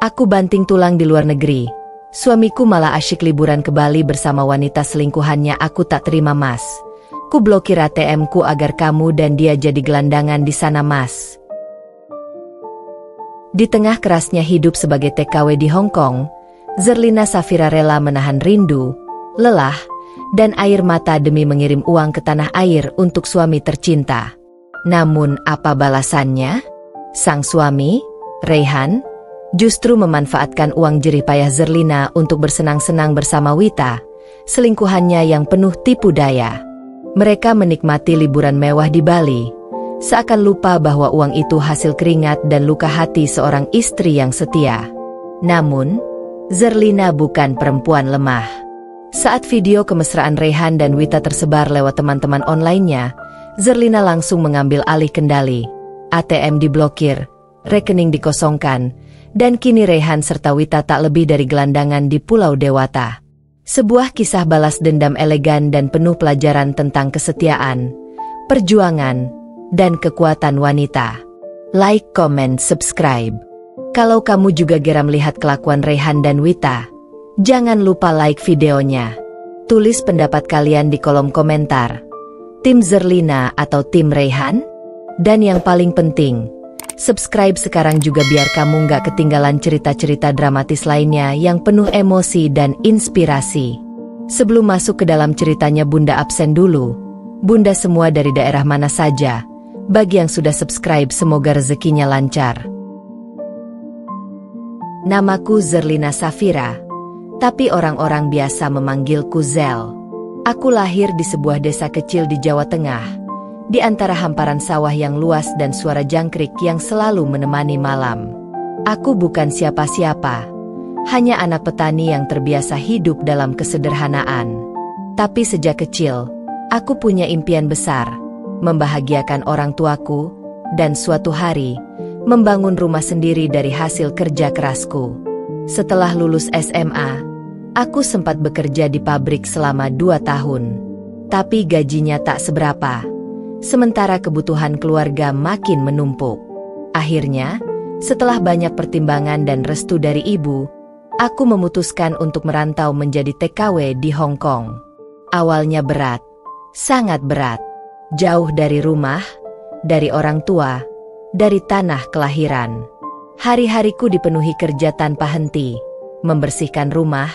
Aku banting tulang di luar negeri. Suamiku malah asyik liburan ke Bali bersama wanita selingkuhannya. Aku tak terima, Mas. Ku blokir ATM-ku agar kamu dan dia jadi gelandangan di sana, Mas. Di tengah kerasnya hidup sebagai TKW di Hong Kong, Zerlina Safira rela menahan rindu, lelah, dan air mata demi mengirim uang ke tanah air untuk suami tercinta. Namun apa balasannya? Sang suami, Rayhan, justru memanfaatkan uang jerih payah Zerlina untuk bersenang-senang bersama Wita, selingkuhannya yang penuh tipu daya. Mereka menikmati liburan mewah di Bali, seakan lupa bahwa uang itu hasil keringat dan luka hati seorang istri yang setia. Namun, Zerlina bukan perempuan lemah. Saat video kemesraan Rayhan dan Wita tersebar lewat teman-teman online-nya, Zerlina langsung mengambil alih kendali. ATM diblokir, rekening dikosongkan, dan kini Rayhan serta Wita tak lebih dari gelandangan di Pulau Dewata. Sebuah kisah balas dendam elegan dan penuh pelajaran tentang kesetiaan, perjuangan, dan kekuatan wanita. Like, comment, subscribe. Kalau kamu juga geram lihat kelakuan Rayhan dan Wita, jangan lupa like videonya. Tulis pendapat kalian di kolom komentar. Tim Zerlina atau tim Rayhan? Dan yang paling penting, subscribe sekarang juga biar kamu nggak ketinggalan cerita-cerita dramatis lainnya yang penuh emosi dan inspirasi. Sebelum masuk ke dalam ceritanya, Bunda absen dulu. Bunda semua dari daerah mana saja? Bagi yang sudah subscribe semoga rezekinya lancar. Namaku Zerlina Safira, tapi orang-orang biasa memanggilku Zel. Aku lahir di sebuah desa kecil di Jawa Tengah, di antara hamparan sawah yang luas dan suara jangkrik yang selalu menemani malam. Aku bukan siapa-siapa, hanya anak petani yang terbiasa hidup dalam kesederhanaan. Tapi sejak kecil, aku punya impian besar, membahagiakan orang tuaku, dan suatu hari, membangun rumah sendiri dari hasil kerja kerasku. Setelah lulus SMA, aku sempat bekerja di pabrik selama 2 tahun. Tapi gajinya tak seberapa. Sementara kebutuhan keluarga makin menumpuk. Akhirnya, setelah banyak pertimbangan dan restu dari ibu, aku memutuskan untuk merantau menjadi TKW di Hong Kong. Awalnya berat, sangat berat. Jauh dari rumah, dari orang tua, dari tanah kelahiran. Hari-hariku dipenuhi kerja tanpa henti, membersihkan rumah,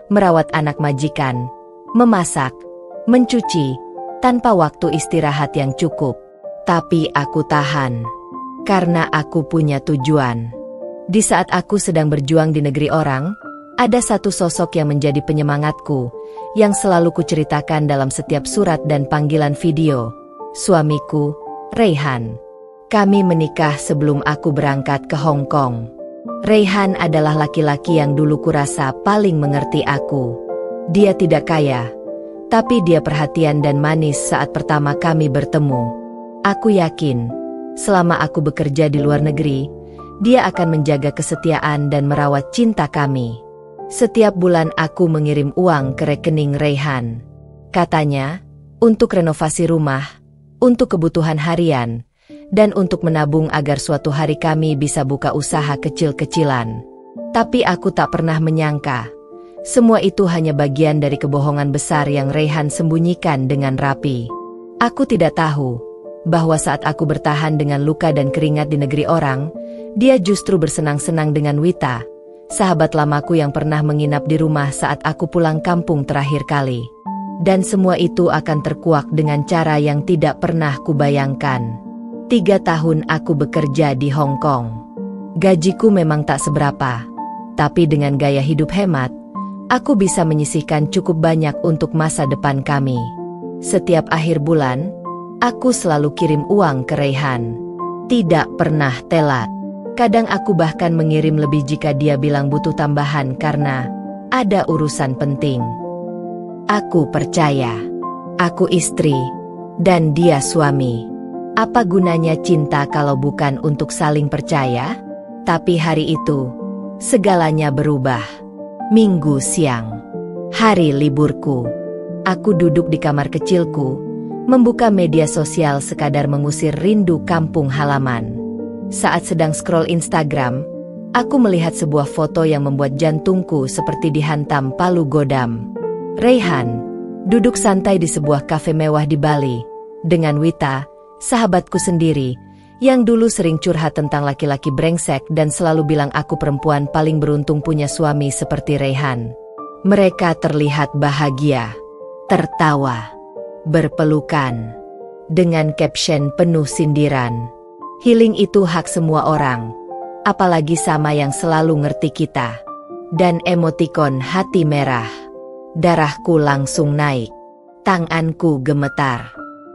merawat anak majikan, memasak, mencuci, tanpa waktu istirahat yang cukup. Tapi aku tahan, karena aku punya tujuan. Di saat aku sedang berjuang di negeri orang, ada satu sosok yang menjadi penyemangatku, yang selalu kuceritakan dalam setiap surat dan panggilan video. Suamiku, Rayhan. Kami menikah sebelum aku berangkat ke Hong Kong. Rayhan adalah laki-laki yang dulu kurasa paling mengerti aku. Dia tidak kaya, tapi dia perhatian dan manis saat pertama kami bertemu. Aku yakin, selama aku bekerja di luar negeri, dia akan menjaga kesetiaan dan merawat cinta kami. Setiap bulan aku mengirim uang ke rekening Rayhan. Katanya, untuk renovasi rumah, untuk kebutuhan harian, dan untuk menabung agar suatu hari kami bisa buka usaha kecil-kecilan. Tapi aku tak pernah menyangka, semua itu hanya bagian dari kebohongan besar yang Rayhan sembunyikan dengan rapi. Aku tidak tahu bahwa saat aku bertahan dengan luka dan keringat di negeri orang, dia justru bersenang-senang dengan Wita, sahabat lamaku yang pernah menginap di rumah saat aku pulang kampung terakhir kali. Dan semua itu akan terkuak dengan cara yang tidak pernah kubayangkan. 3 tahun aku bekerja di Hong Kong. Gajiku memang tak seberapa, tapi dengan gaya hidup hemat, aku bisa menyisihkan cukup banyak untuk masa depan kami. Setiap akhir bulan, aku selalu kirim uang ke Rayhan. Tidak pernah telat. Kadang aku bahkan mengirim lebih jika dia bilang butuh tambahan karena ada urusan penting. Aku percaya, aku istri, dan dia suami. Apa gunanya cinta kalau bukan untuk saling percaya? Tapi hari itu, segalanya berubah. Minggu siang, hari liburku. Aku duduk di kamar kecilku, membuka media sosial sekadar mengusir rindu kampung halaman. Saat sedang scroll Instagram, Aku melihat sebuah foto yang membuat jantungku seperti dihantam palu godam. Raihan duduk santai di sebuah kafe mewah di Bali dengan Wita, sahabatku sendiri, yang dulu sering curhat tentang laki-laki brengsek dan selalu bilang aku perempuan paling beruntung punya suami seperti Raihan. Mereka terlihat bahagia, tertawa, berpelukan, dengan caption penuh sindiran. Healing itu hak semua orang, apalagi sama yang selalu ngerti kita. Dan emotikon hati merah. Darahku langsung naik. Tanganku gemetar.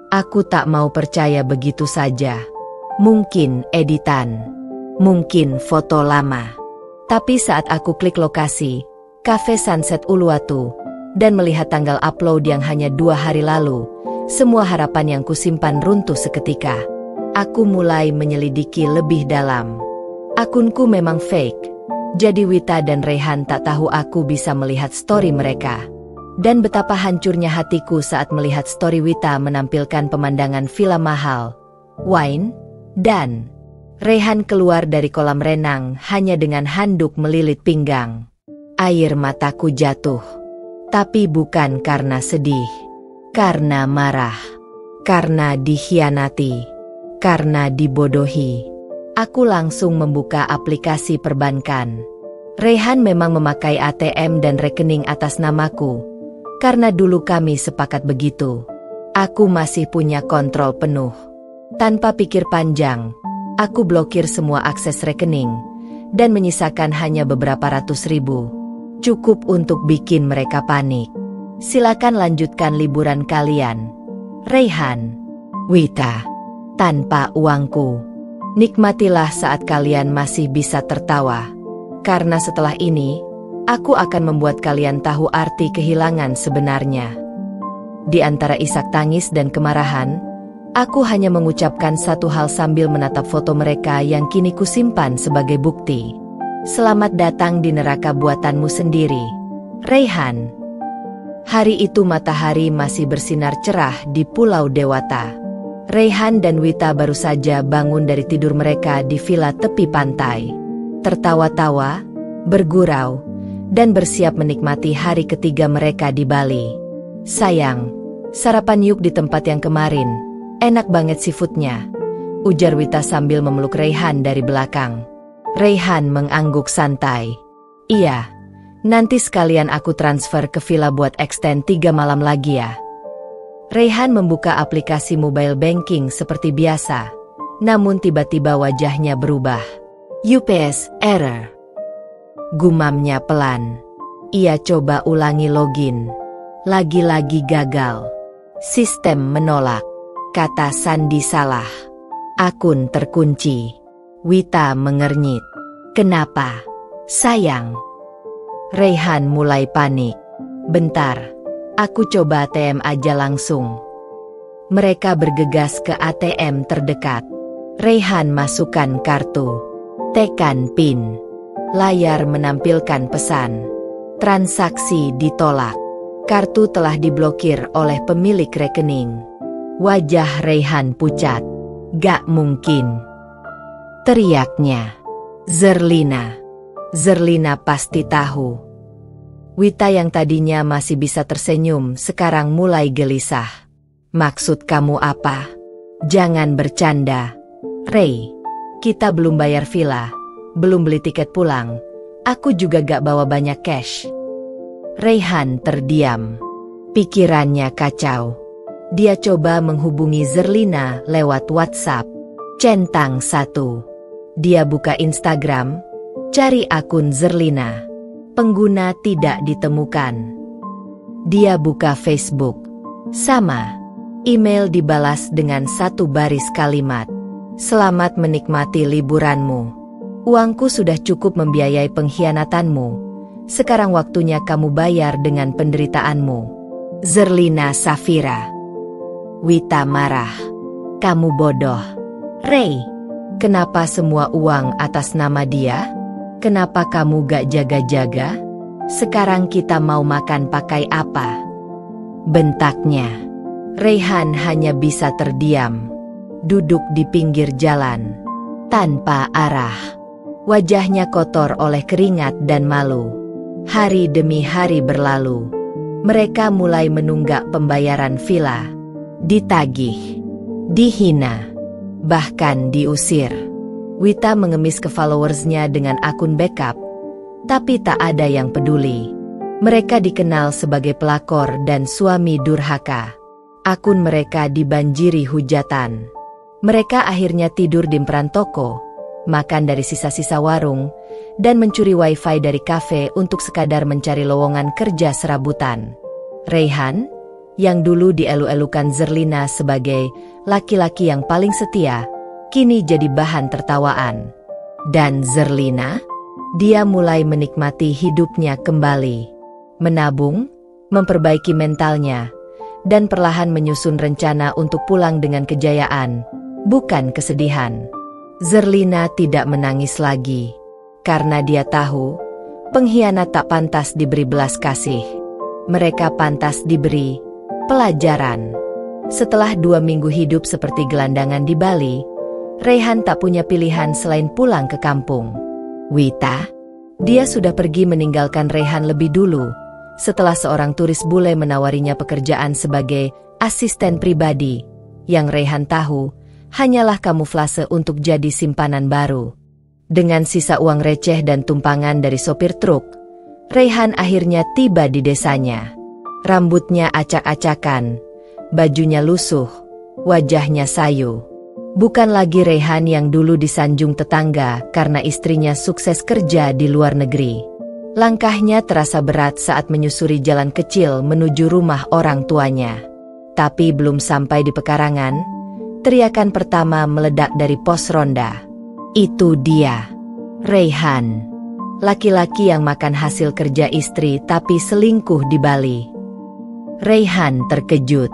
Aku tak mau percaya begitu saja. Mungkin editan. Mungkin foto lama. Tapi saat aku klik lokasi, Cafe Sunset Uluwatu, dan melihat tanggal upload yang hanya 2 hari lalu, semua harapan yang kusimpan runtuh seketika. Aku mulai menyelidiki lebih dalam. Akunku memang fake, jadi Wita dan Raihan tak tahu aku bisa melihat story mereka. Dan betapa hancurnya hatiku saat melihat story Wita menampilkan pemandangan villa mahal, wine, dan Raihan keluar dari kolam renang hanya dengan handuk melilit pinggang. Air mataku jatuh. Tapi bukan karena sedih, karena marah, karena dikhianati. Karena dibodohi, aku langsung membuka aplikasi perbankan. Raihan memang memakai ATM dan rekening atas namaku, karena dulu kami sepakat begitu. Aku masih punya kontrol penuh. Tanpa pikir panjang, aku blokir semua akses rekening, dan menyisakan hanya beberapa ratus ribu. Cukup untuk bikin mereka panik. Silakan lanjutkan liburan kalian. Raihan, Wita. Tanpa uangku. Nikmatilah saat kalian masih bisa tertawa. Karena setelah ini, aku akan membuat kalian tahu arti kehilangan sebenarnya. Di antara isak tangis dan kemarahan, aku hanya mengucapkan satu hal sambil menatap foto mereka yang kini kusimpan sebagai bukti. Selamat datang di neraka buatanmu sendiri, Raihan. Hari itu matahari masih bersinar cerah di Pulau Dewata. Raihan dan Wita baru saja bangun dari tidur mereka di villa tepi pantai. Tertawa-tawa, bergurau, dan bersiap menikmati hari ketiga mereka di Bali. Sayang, sarapan yuk di tempat yang kemarin. Enak banget seafoodnya, ujar Wita sambil memeluk Raihan dari belakang. Raihan mengangguk santai. Iya, nanti sekalian aku transfer ke villa buat extend 3 malam lagi ya. Raihan membuka aplikasi mobile banking seperti biasa, namun tiba-tiba wajahnya berubah. UPS error. Gumamnya pelan. Ia coba ulangi login. Lagi-lagi gagal. Sistem menolak. Kata sandi salah. Akun terkunci. Wita mengernyit. Kenapa, sayang? Raihan mulai panik. Bentar. Aku coba ATM aja langsung. Mereka bergegas ke ATM terdekat. Raihan masukkan kartu. Tekan PIN. Layar menampilkan pesan. Transaksi ditolak. Kartu telah diblokir oleh pemilik rekening. Wajah Raihan pucat. Gak mungkin, teriaknya. Zerlina. Zerlina pasti tahu. Wita yang tadinya masih bisa tersenyum sekarang mulai gelisah. Maksud kamu apa? Jangan bercanda. Ray, kita belum bayar villa, belum beli tiket pulang. Aku juga gak bawa banyak cash. Raihan terdiam. Pikirannya kacau. Dia coba menghubungi Zerlina lewat WhatsApp. Centang 1. Dia buka Instagram, cari akun Zerlina. Pengguna tidak ditemukan. Dia buka Facebook. Sama. Email dibalas dengan satu baris kalimat. Selamat menikmati liburanmu. Uangku sudah cukup membiayai pengkhianatanmu. Sekarang waktunya kamu bayar dengan penderitaanmu. Zerlina Safira. Wita marah. Kamu bodoh. Ray, kenapa semua uang atas nama dia? Kenapa kamu gak jaga-jaga? Sekarang kita mau makan pakai apa? Bentaknya. Raihan hanya bisa terdiam. Duduk di pinggir jalan. Tanpa arah. Wajahnya kotor oleh keringat dan malu. Hari demi hari berlalu. Mereka mulai menunggak pembayaran villa. Ditagih, dihina, bahkan diusir. Wita mengemis ke followersnya dengan akun backup, tapi tak ada yang peduli. Mereka dikenal sebagai pelakor dan suami durhaka. Akun mereka dibanjiri hujatan. Mereka akhirnya tidur di emperan toko, makan dari sisa-sisa warung, dan mencuri wifi dari kafe untuk sekadar mencari lowongan kerja serabutan. Reyhan, yang dulu dielu-elukan Zerlina sebagai laki-laki yang paling setia, kini jadi bahan tertawaan. Dan Zerlina, dia mulai menikmati hidupnya kembali. Menabung, memperbaiki mentalnya, dan perlahan menyusun rencana untuk pulang dengan kejayaan, bukan kesedihan. Zerlina tidak menangis lagi, karena dia tahu, pengkhianat tak pantas diberi belas kasih. Mereka pantas diberi pelajaran. Setelah 2 minggu hidup seperti gelandangan di Bali, Reyhan tak punya pilihan selain pulang ke kampung. Wita, dia sudah pergi meninggalkan Reyhan lebih dulu, setelah seorang turis bule menawarinya pekerjaan sebagai asisten pribadi, yang Reyhan tahu, hanyalah kamuflase untuk jadi simpanan baru. Dengan sisa uang receh dan tumpangan dari sopir truk, Reyhan akhirnya tiba di desanya. Rambutnya acak-acakan, bajunya lusuh, wajahnya sayu. Bukan lagi Reyhan yang dulu disanjung tetangga karena istrinya sukses kerja di luar negeri. Langkahnya terasa berat saat menyusuri jalan kecil menuju rumah orang tuanya. Tapi belum sampai di pekarangan, teriakan pertama meledak dari pos ronda. Itu dia, Reyhan. Laki-laki yang makan hasil kerja istri tapi selingkuh di Bali. Reyhan terkejut.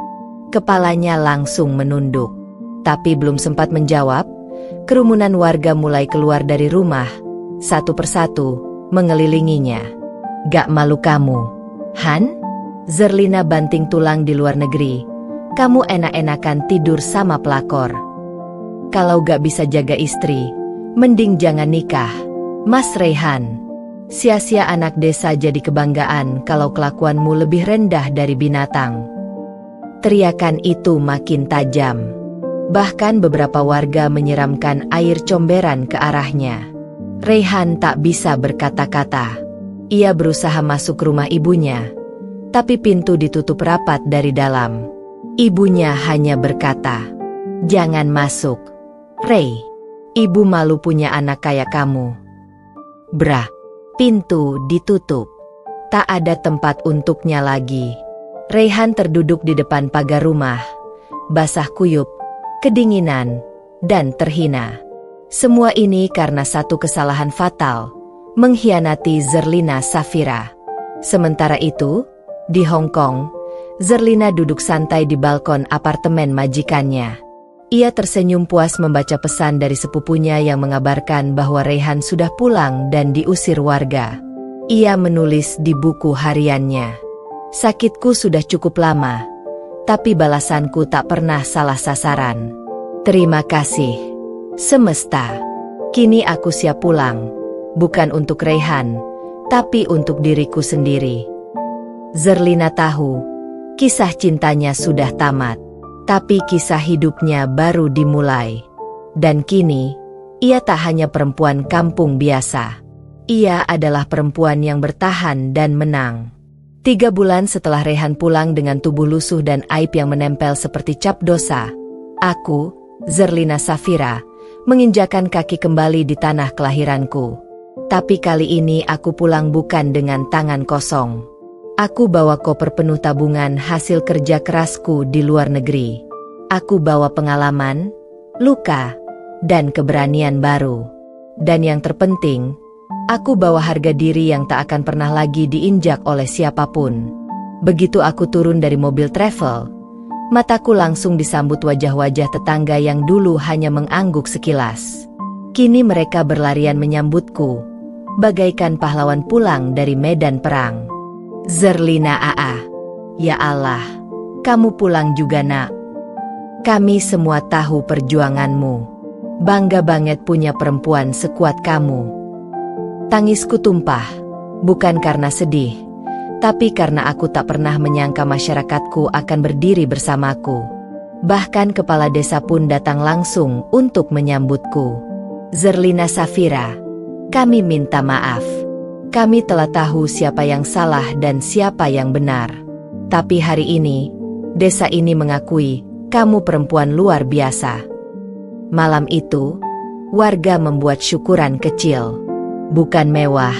Kepalanya langsung menunduk. Tapi belum sempat menjawab, kerumunan warga mulai keluar dari rumah, satu persatu, mengelilinginya. Gak malu kamu, Han? Zerlina banting tulang di luar negeri. Kamu enak-enakan tidur sama pelakor. Kalau gak bisa jaga istri, mending jangan nikah, Mas Reyhan. Sia-sia anak desa jadi kebanggaan kalau kelakuanmu lebih rendah dari binatang. Teriakan itu makin tajam. Bahkan beberapa warga menyiramkan air comberan ke arahnya. Reyhan tak bisa berkata-kata. Ia berusaha masuk rumah ibunya, tapi pintu ditutup rapat dari dalam. Ibunya hanya berkata, "Jangan masuk, Rey. Ibu malu punya anak kayak kamu." Brah, pintu ditutup. Tak ada tempat untuknya lagi. Reyhan terduduk di depan pagar rumah, basah kuyup, kedinginan, dan terhina. Semua ini karena satu kesalahan fatal, mengkhianati Zerlina Safira. Sementara itu, di Hong Kong, Zerlina duduk santai di balkon apartemen majikannya. Ia tersenyum puas membaca pesan dari sepupunya yang mengabarkan bahwa Reyhan sudah pulang dan diusir warga. Ia menulis di buku hariannya, "Sakitku sudah cukup lama, tapi balasanku tak pernah salah sasaran. Terima kasih, semesta. Kini aku siap pulang, bukan untuk Reyhan, tapi untuk diriku sendiri." Zerlina tahu, kisah cintanya sudah tamat, tapi kisah hidupnya baru dimulai. Dan kini, ia tak hanya perempuan kampung biasa. Ia adalah perempuan yang bertahan dan menang. 3 bulan setelah Reyhan pulang dengan tubuh lusuh dan aib yang menempel seperti cap dosa, aku, Zerlina Safira, menginjakan kaki kembali di tanah kelahiranku. Tapi kali ini aku pulang bukan dengan tangan kosong. Aku bawa koper penuh tabungan hasil kerja kerasku di luar negeri. Aku bawa pengalaman, luka, dan keberanian baru. Dan yang terpenting, aku bawa harga diri yang tak akan pernah lagi diinjak oleh siapapun. Begitu aku turun dari mobil travel, mataku langsung disambut wajah-wajah tetangga yang dulu hanya mengangguk sekilas. Kini mereka berlarian menyambutku, bagaikan pahlawan pulang dari medan perang. Zerlina AA, ya Allah, kamu pulang juga nak. Kami semua tahu perjuanganmu. Bangga banget punya perempuan sekuat kamu. Tangisku tumpah, bukan karena sedih, tapi karena aku tak pernah menyangka masyarakatku akan berdiri bersamaku. Bahkan kepala desa pun datang langsung untuk menyambutku. Zerlina Safira, kami minta maaf. Kami telah tahu siapa yang salah dan siapa yang benar. Tapi hari ini, desa ini mengakui kamu perempuan luar biasa. Malam itu, warga membuat syukuran kecil. Bukan mewah,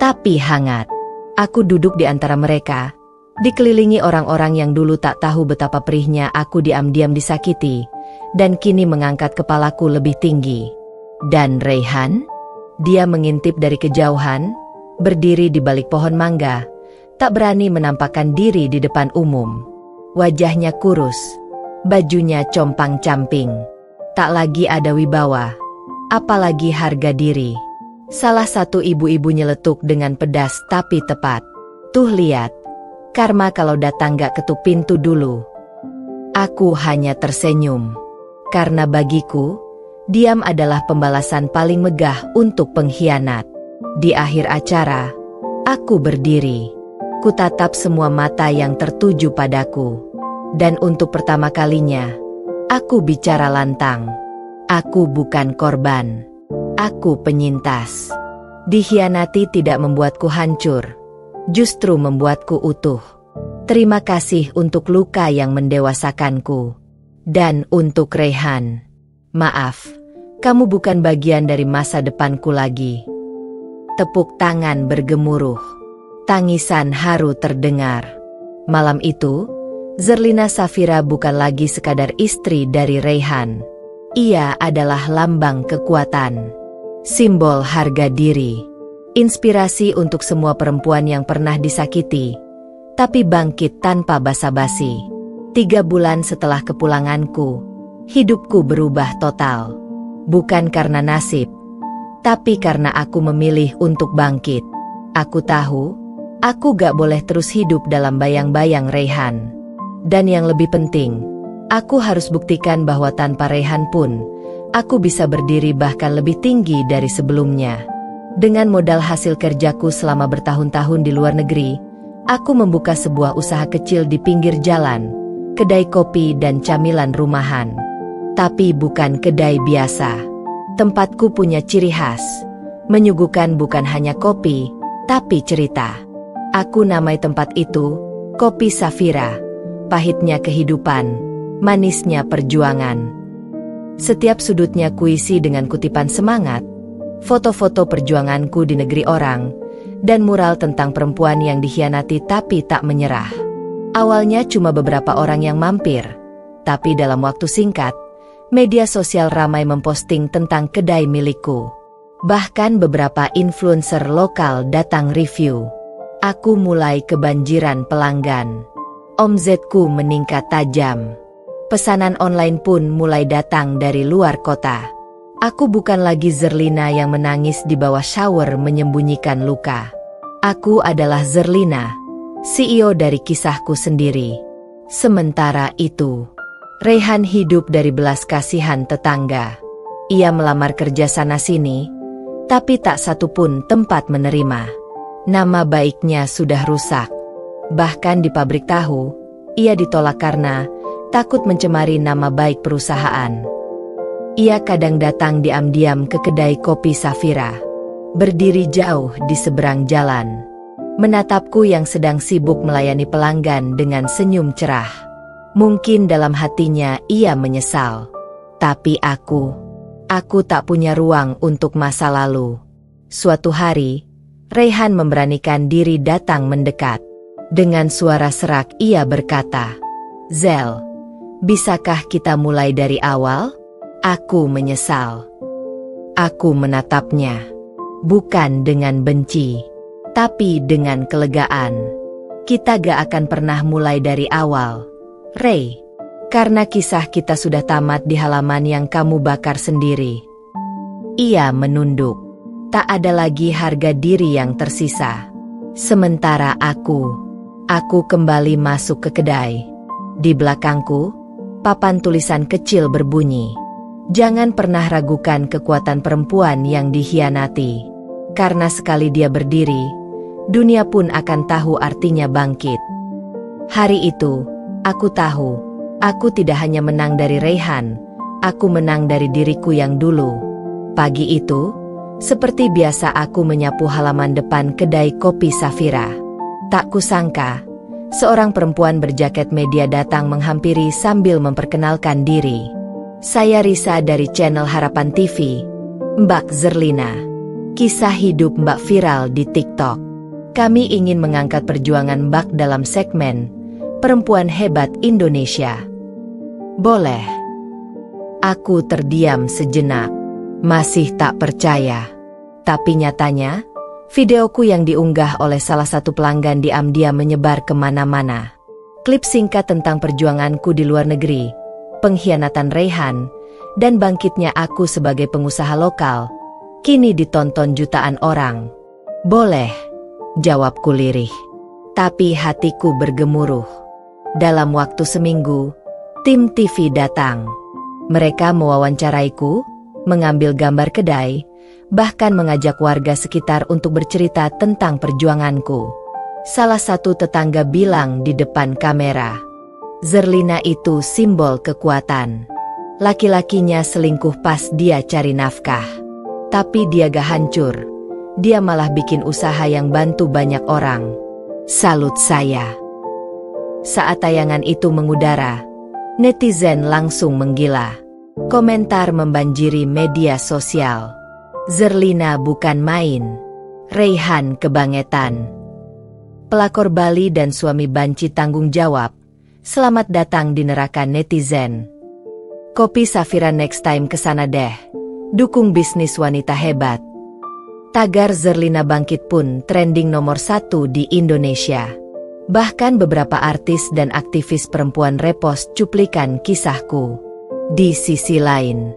tapi hangat. Aku duduk di antara mereka, dikelilingi orang-orang yang dulu tak tahu betapa perihnya aku diam-diam disakiti, dan kini mengangkat kepalaku lebih tinggi. Dan Raihan? Dia mengintip dari kejauhan, berdiri di balik pohon mangga, tak berani menampakkan diri di depan umum. Wajahnya kurus, bajunya compang-camping. Tak lagi ada wibawa, apalagi harga diri. Salah satu ibu-ibu nyeletuk dengan pedas tapi tepat. Tuh lihat, karma kalau datang gak ketuk pintu dulu. Aku hanya tersenyum. Karena bagiku, diam adalah pembalasan paling megah untuk pengkhianat. Di akhir acara, aku berdiri. Kutatap semua mata yang tertuju padaku. Dan untuk pertama kalinya, aku bicara lantang. Aku bukan korban. Aku penyintas. Dikhianati tidak membuatku hancur, justru membuatku utuh. Terima kasih untuk luka yang mendewasakanku. Dan untuk Raihan, maaf, kamu bukan bagian dari masa depanku lagi. Tepuk tangan bergemuruh. Tangisan haru terdengar. Malam itu, Zerlina Safira bukan lagi sekadar istri dari Raihan. Ia adalah lambang kekuatan. Simbol harga diri, inspirasi untuk semua perempuan yang pernah disakiti, tapi bangkit tanpa basa-basi. 3 bulan setelah kepulanganku, hidupku berubah total. Bukan karena nasib, tapi karena aku memilih untuk bangkit. Aku tahu, aku gak boleh terus hidup dalam bayang-bayang Raihan. Dan yang lebih penting, aku harus buktikan bahwa tanpa Raihan pun, aku bisa berdiri bahkan lebih tinggi dari sebelumnya. Dengan modal hasil kerjaku selama bertahun-tahun di luar negeri, aku membuka sebuah usaha kecil di pinggir jalan, kedai kopi dan camilan rumahan. Tapi bukan kedai biasa. Tempatku punya ciri khas, menyuguhkan bukan hanya kopi, tapi cerita. Aku namai tempat itu, Kopi Safira. Pahitnya kehidupan, manisnya perjuangan. Setiap sudutnya kuisi dengan kutipan semangat, foto-foto perjuanganku di negeri orang, dan mural tentang perempuan yang dikhianati tapi tak menyerah. Awalnya cuma beberapa orang yang mampir, tapi dalam waktu singkat, media sosial ramai memposting tentang kedai milikku. Bahkan beberapa influencer lokal datang review. Aku mulai kebanjiran pelanggan. Omzetku meningkat tajam. Pesanan online pun mulai datang dari luar kota. Aku bukan lagi Zerlina yang menangis di bawah shower menyembunyikan luka. Aku adalah Zerlina, CEO dari kisahku sendiri. Sementara itu, Raihan hidup dari belas kasihan tetangga. Ia melamar kerja sana-sini, tapi tak satu pun tempat menerima. Nama baiknya sudah rusak. Bahkan di pabrik tahu, ia ditolak karena takut mencemari nama baik perusahaan. Ia kadang datang diam-diam ke kedai kopi Safira, berdiri jauh di seberang jalan, menatapku yang sedang sibuk melayani pelanggan dengan senyum cerah. Mungkin dalam hatinya ia menyesal. Tapi aku tak punya ruang untuk masa lalu. Suatu hari, Raihan memberanikan diri datang mendekat. Dengan suara serak ia berkata, "Zel, bisakah kita mulai dari awal?" Aku menyesal. Aku menatapnya, bukan dengan benci, tapi dengan kelegaan. Kita gak akan pernah mulai dari awal, Ray, karena kisah kita sudah tamat di halaman yang kamu bakar sendiri. Ia menunduk. Tak ada lagi harga diri yang tersisa. Sementara aku kembali masuk ke kedai. Di belakangku, papan tulisan kecil berbunyi, "Jangan pernah ragukan kekuatan perempuan yang dikhianati. Karena sekali dia berdiri, dunia pun akan tahu artinya bangkit. Hari itu, aku tahu, aku tidak hanya menang dari Raihan, aku menang dari diriku yang dulu. Pagi itu, seperti biasa aku menyapu halaman depan kedai kopi Safira. Tak kusangka, seorang perempuan berjaket media datang menghampiri sambil memperkenalkan diri. Saya Risa dari channel Harapan TV, Mbak Zerlina. Kisah hidup Mbak viral di TikTok. Kami ingin mengangkat perjuangan Mbak dalam segmen Perempuan Hebat Indonesia. Boleh? Aku terdiam sejenak, masih tak percaya. Tapi nyatanya, videoku yang diunggah oleh salah satu pelanggan diam-diam menyebar kemana-mana. Klip singkat tentang perjuanganku di luar negeri, pengkhianatan Raihan, dan bangkitnya aku sebagai pengusaha lokal, kini ditonton jutaan orang. Boleh, jawabku lirih. Tapi hatiku bergemuruh. Dalam waktu seminggu, tim TV datang. Mereka mewawancaraiku, mengambil gambar kedai, bahkan mengajak warga sekitar untuk bercerita tentang perjuanganku. Salah satu tetangga bilang di depan kamera, Zerlina itu simbol kekuatan. Laki-lakinya selingkuh pas dia cari nafkah. Tapi dia gak hancur, dia malah bikin usaha yang bantu banyak orang. Salut saya. Saat tayangan itu mengudara, netizen langsung menggila. Komentar membanjiri media sosial. Zerlina bukan main, Raihan kebangetan. Pelakor Bali dan suami banci tanggung jawab, selamat datang di neraka netizen. Kopi Safira next time kesana deh. Dukung bisnis wanita hebat. Tagar Zerlina bangkit pun trending nomor 1 di Indonesia. Bahkan beberapa artis dan aktivis perempuan repost cuplikan kisahku. Di sisi lain,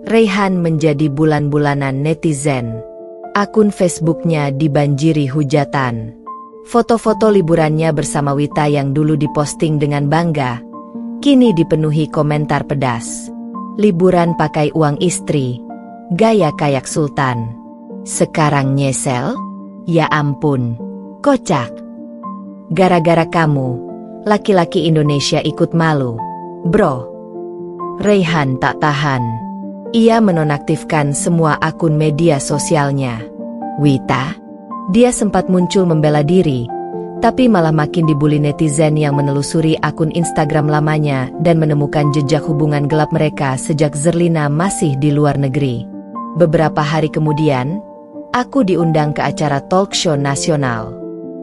Raihan menjadi bulan-bulanan netizen. Akun Facebooknya dibanjiri hujatan. Foto-foto liburannya bersama Wita yang dulu diposting dengan bangga, kini dipenuhi komentar pedas. Liburan pakai uang istri, gaya kayak sultan. Sekarang nyesel? Ya ampun, kocak. Gara-gara kamu, laki-laki Indonesia ikut malu, bro. Raihan tak tahan. Ia menonaktifkan semua akun media sosialnya. Wita? Dia sempat muncul membela diri, tapi malah makin dibully netizen yang menelusuri akun Instagram lamanya dan menemukan jejak hubungan gelap mereka sejak Zerlina masih di luar negeri. Beberapa hari kemudian, aku diundang ke acara talk show nasional.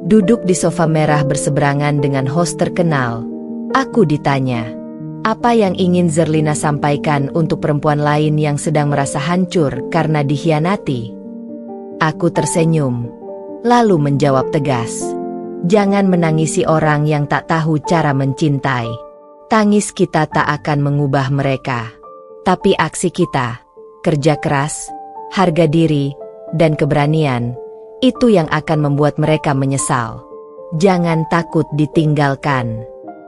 Duduk di sofa merah berseberangan dengan host terkenal, aku ditanya, apa yang ingin Zerlina sampaikan untuk perempuan lain yang sedang merasa hancur karena dikhianati? Aku tersenyum, lalu menjawab tegas, jangan menangisi orang yang tak tahu cara mencintai. Tangis kita tak akan mengubah mereka, tapi aksi kita, kerja keras, harga diri, dan keberanian, itu yang akan membuat mereka menyesal. Jangan takut ditinggalkan.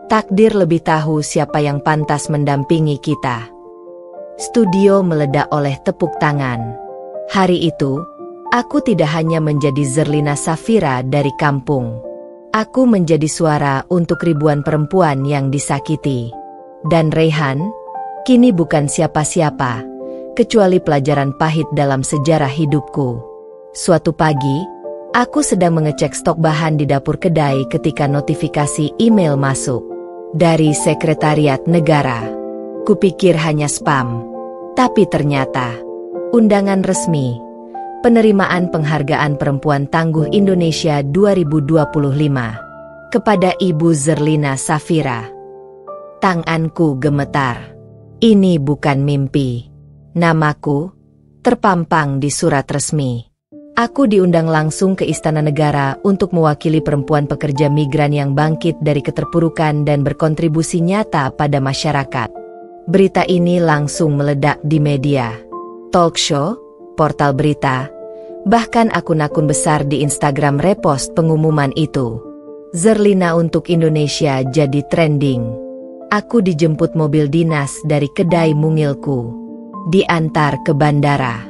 Takdir lebih tahu siapa yang pantas mendampingi kita. Studio meledak oleh tepuk tangan. Hari itu, aku tidak hanya menjadi Zerlina Safira dari kampung. Aku menjadi suara untuk ribuan perempuan yang disakiti. Dan Raihan, kini bukan siapa-siapa, kecuali pelajaran pahit dalam sejarah hidupku. Suatu pagi, aku sedang mengecek stok bahan di dapur kedai ketika notifikasi email masuk. Dari Sekretariat Negara. Kupikir hanya spam. Tapi ternyata, undangan resmi. Penerimaan Penghargaan Perempuan Tangguh Indonesia 2025. Kepada Ibu Zerlina Safira. Tanganku gemetar. Ini bukan mimpi. Namaku terpampang di surat resmi. Aku diundang langsung ke Istana Negara untuk mewakili perempuan pekerja migran yang bangkit dari keterpurukan dan berkontribusi nyata pada masyarakat. Berita ini langsung meledak di media, talk show, portal berita, bahkan akun-akun besar di Instagram repost pengumuman itu. Zerlina untuk Indonesia jadi trending. Aku dijemput mobil dinas dari kedai mungilku. Diantar ke bandara.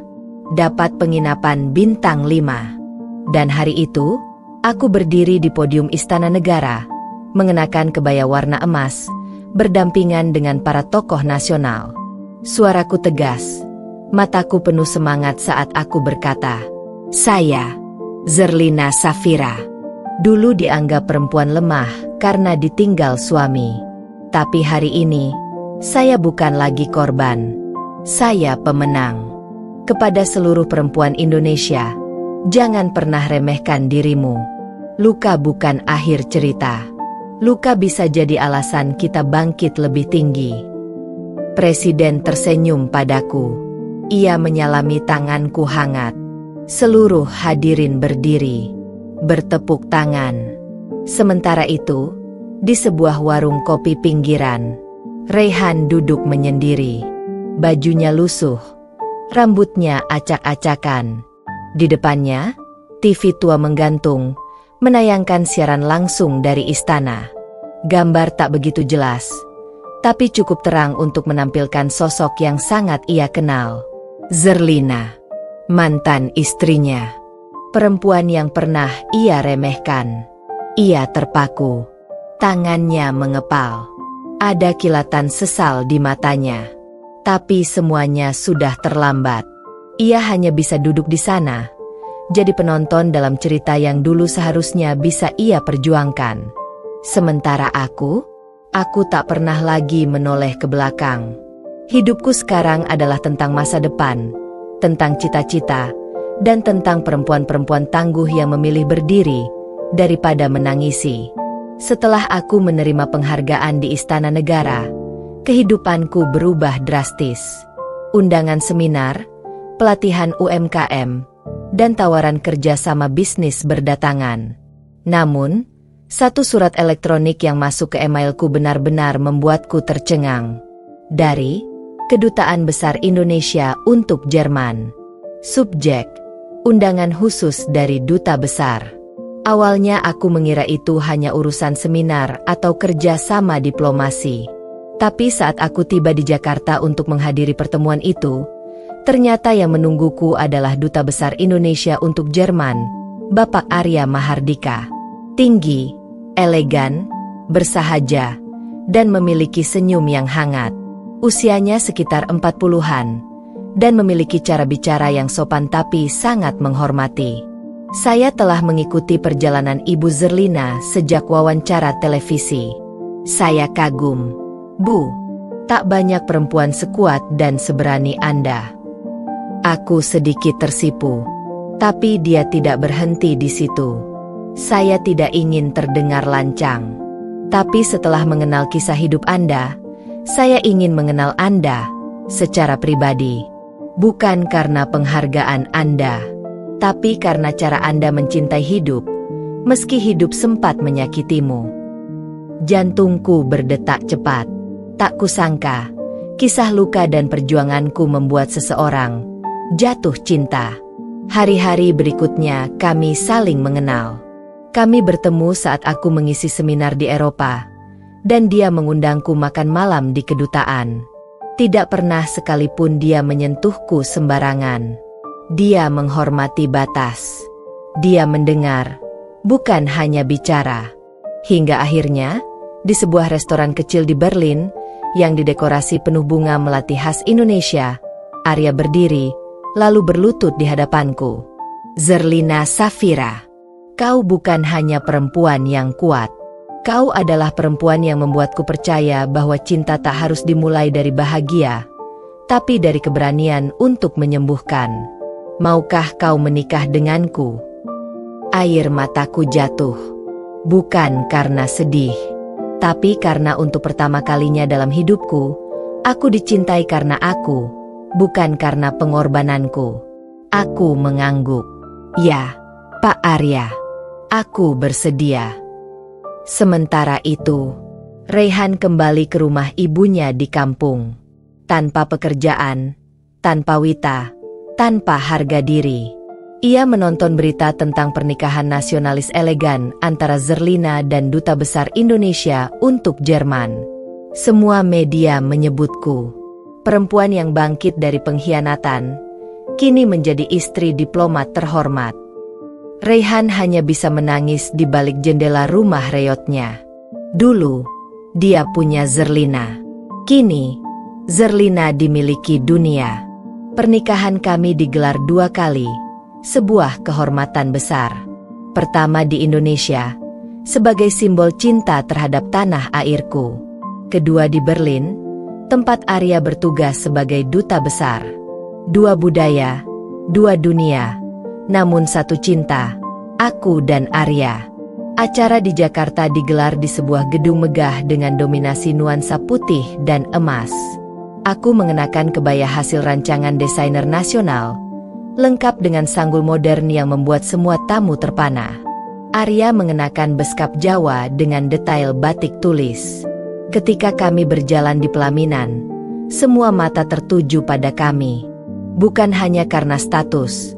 dapat penginapan bintang 5. Dan hari itu, aku berdiri di podium Istana Negara, mengenakan kebaya warna emas, berdampingan dengan para tokoh nasional. Suaraku tegas, mataku penuh semangat saat aku berkata, "Saya, Zerlina Safira, dulu dianggap perempuan lemah karena ditinggal suami. Tapi hari ini, saya bukan lagi korban. Saya pemenang." Kepada seluruh perempuan Indonesia, jangan pernah remehkan dirimu. Luka bukan akhir cerita. Luka bisa jadi alasan kita bangkit lebih tinggi. Presiden tersenyum padaku. Ia menyalami tanganku hangat. Seluruh hadirin berdiri, bertepuk tangan. Sementara itu, di sebuah warung kopi pinggiran, Reyhan duduk menyendiri. Bajunya lusuh, rambutnya acak-acakan. Di depannya, TV tua menggantung, menayangkan siaran langsung dari istana. Gambar tak begitu jelas, tapi cukup terang untuk menampilkan sosok yang sangat ia kenal. Zerlina, mantan istrinya. Perempuan yang pernah ia remehkan. Ia terpaku. Tangannya mengepal. Ada kilatan sesal di matanya. Tapi semuanya sudah terlambat. Ia hanya bisa duduk di sana, jadi penonton dalam cerita yang dulu seharusnya bisa ia perjuangkan. Sementara aku tak pernah lagi menoleh ke belakang. Hidupku sekarang adalah tentang masa depan, tentang cita-cita, dan tentang perempuan-perempuan tangguh yang memilih berdiri daripada menangisi. Setelah aku menerima penghargaan di Istana Negara, kehidupanku berubah drastis. Undangan seminar, pelatihan UMKM, dan tawaran kerja sama bisnis berdatangan. Namun, satu surat elektronik yang masuk ke emailku benar-benar membuatku tercengang. Dari Kedutaan Besar Indonesia untuk Jerman. Subjek, undangan khusus dari Duta Besar. Awalnya aku mengira itu hanya urusan seminar atau kerja sama diplomasi. Tapi saat aku tiba di Jakarta untuk menghadiri pertemuan itu, ternyata yang menungguku adalah Duta Besar Indonesia untuk Jerman, Bapak Arya Mahardika. Tinggi, elegan, bersahaja, dan memiliki senyum yang hangat. Usianya sekitar 40-an, dan memiliki cara bicara yang sopan tapi sangat menghormati. Saya telah mengikuti perjalanan Ibu Zerlina sejak wawancara televisi. Saya kagum. Bu, tak banyak perempuan sekuat dan seberani Anda. Aku sedikit tersipu, tapi dia tidak berhenti di situ. Saya tidak ingin terdengar lancang, tapi setelah mengenal kisah hidup Anda, saya ingin mengenal Anda secara pribadi. Bukan karena penghargaan Anda, tapi karena cara Anda mencintai hidup, meski hidup sempat menyakitimu. Jantungku berdetak cepat. Tak kusangka, kisah luka dan perjuanganku membuat seseorang jatuh cinta. Hari-hari berikutnya kami saling mengenal. Kami bertemu saat aku mengisi seminar di Eropa, dan dia mengundangku makan malam di kedutaan. Tidak pernah sekalipun dia menyentuhku sembarangan. Dia menghormati batas. Dia mendengar, bukan hanya bicara. Hingga akhirnya, di sebuah restoran kecil di Berlin, yang didekorasi penuh bunga melati khas Indonesia, Arya berdiri, lalu berlutut di hadapanku. Zerlina Safira, kau bukan hanya perempuan yang kuat. Kau adalah perempuan yang membuatku percaya bahwa cinta tak harus dimulai dari bahagia, tapi dari keberanian untuk menyembuhkan. Maukah kau menikah denganku? Air mataku jatuh. Bukan karena sedih, tapi karena untuk pertama kalinya dalam hidupku, aku dicintai karena aku, bukan karena pengorbananku. Aku mengangguk. Ya, Pak Arya, aku bersedia. Sementara itu, Reyhan kembali ke rumah ibunya di kampung. Tanpa pekerjaan, tanpa wita, tanpa harga diri. Ia menonton berita tentang pernikahan nasionalis elegan antara Zerlina dan Duta Besar Indonesia untuk Jerman. Semua media menyebutku perempuan yang bangkit dari pengkhianatan, kini menjadi istri diplomat terhormat. Raihan hanya bisa menangis di balik jendela rumah reotnya. Dulu, dia punya Zerlina. Kini, Zerlina dimiliki dunia. Pernikahan kami digelar 2 kali, sebuah kehormatan besar. Pertama di Indonesia, sebagai simbol cinta terhadap tanah airku. Kedua di Berlin, tempat Arya bertugas sebagai duta besar. 2 budaya, 2 dunia, namun 1 cinta, aku dan Arya. Acara di Jakarta digelar di sebuah gedung megah dengan dominasi nuansa putih dan emas. Aku mengenakan kebaya hasil rancangan desainer nasional, lengkap dengan sanggul modern yang membuat semua tamu terpana. Arya mengenakan beskap Jawa dengan detail batik tulis. Ketika kami berjalan di pelaminan, semua mata tertuju pada kami. Bukan hanya karena status,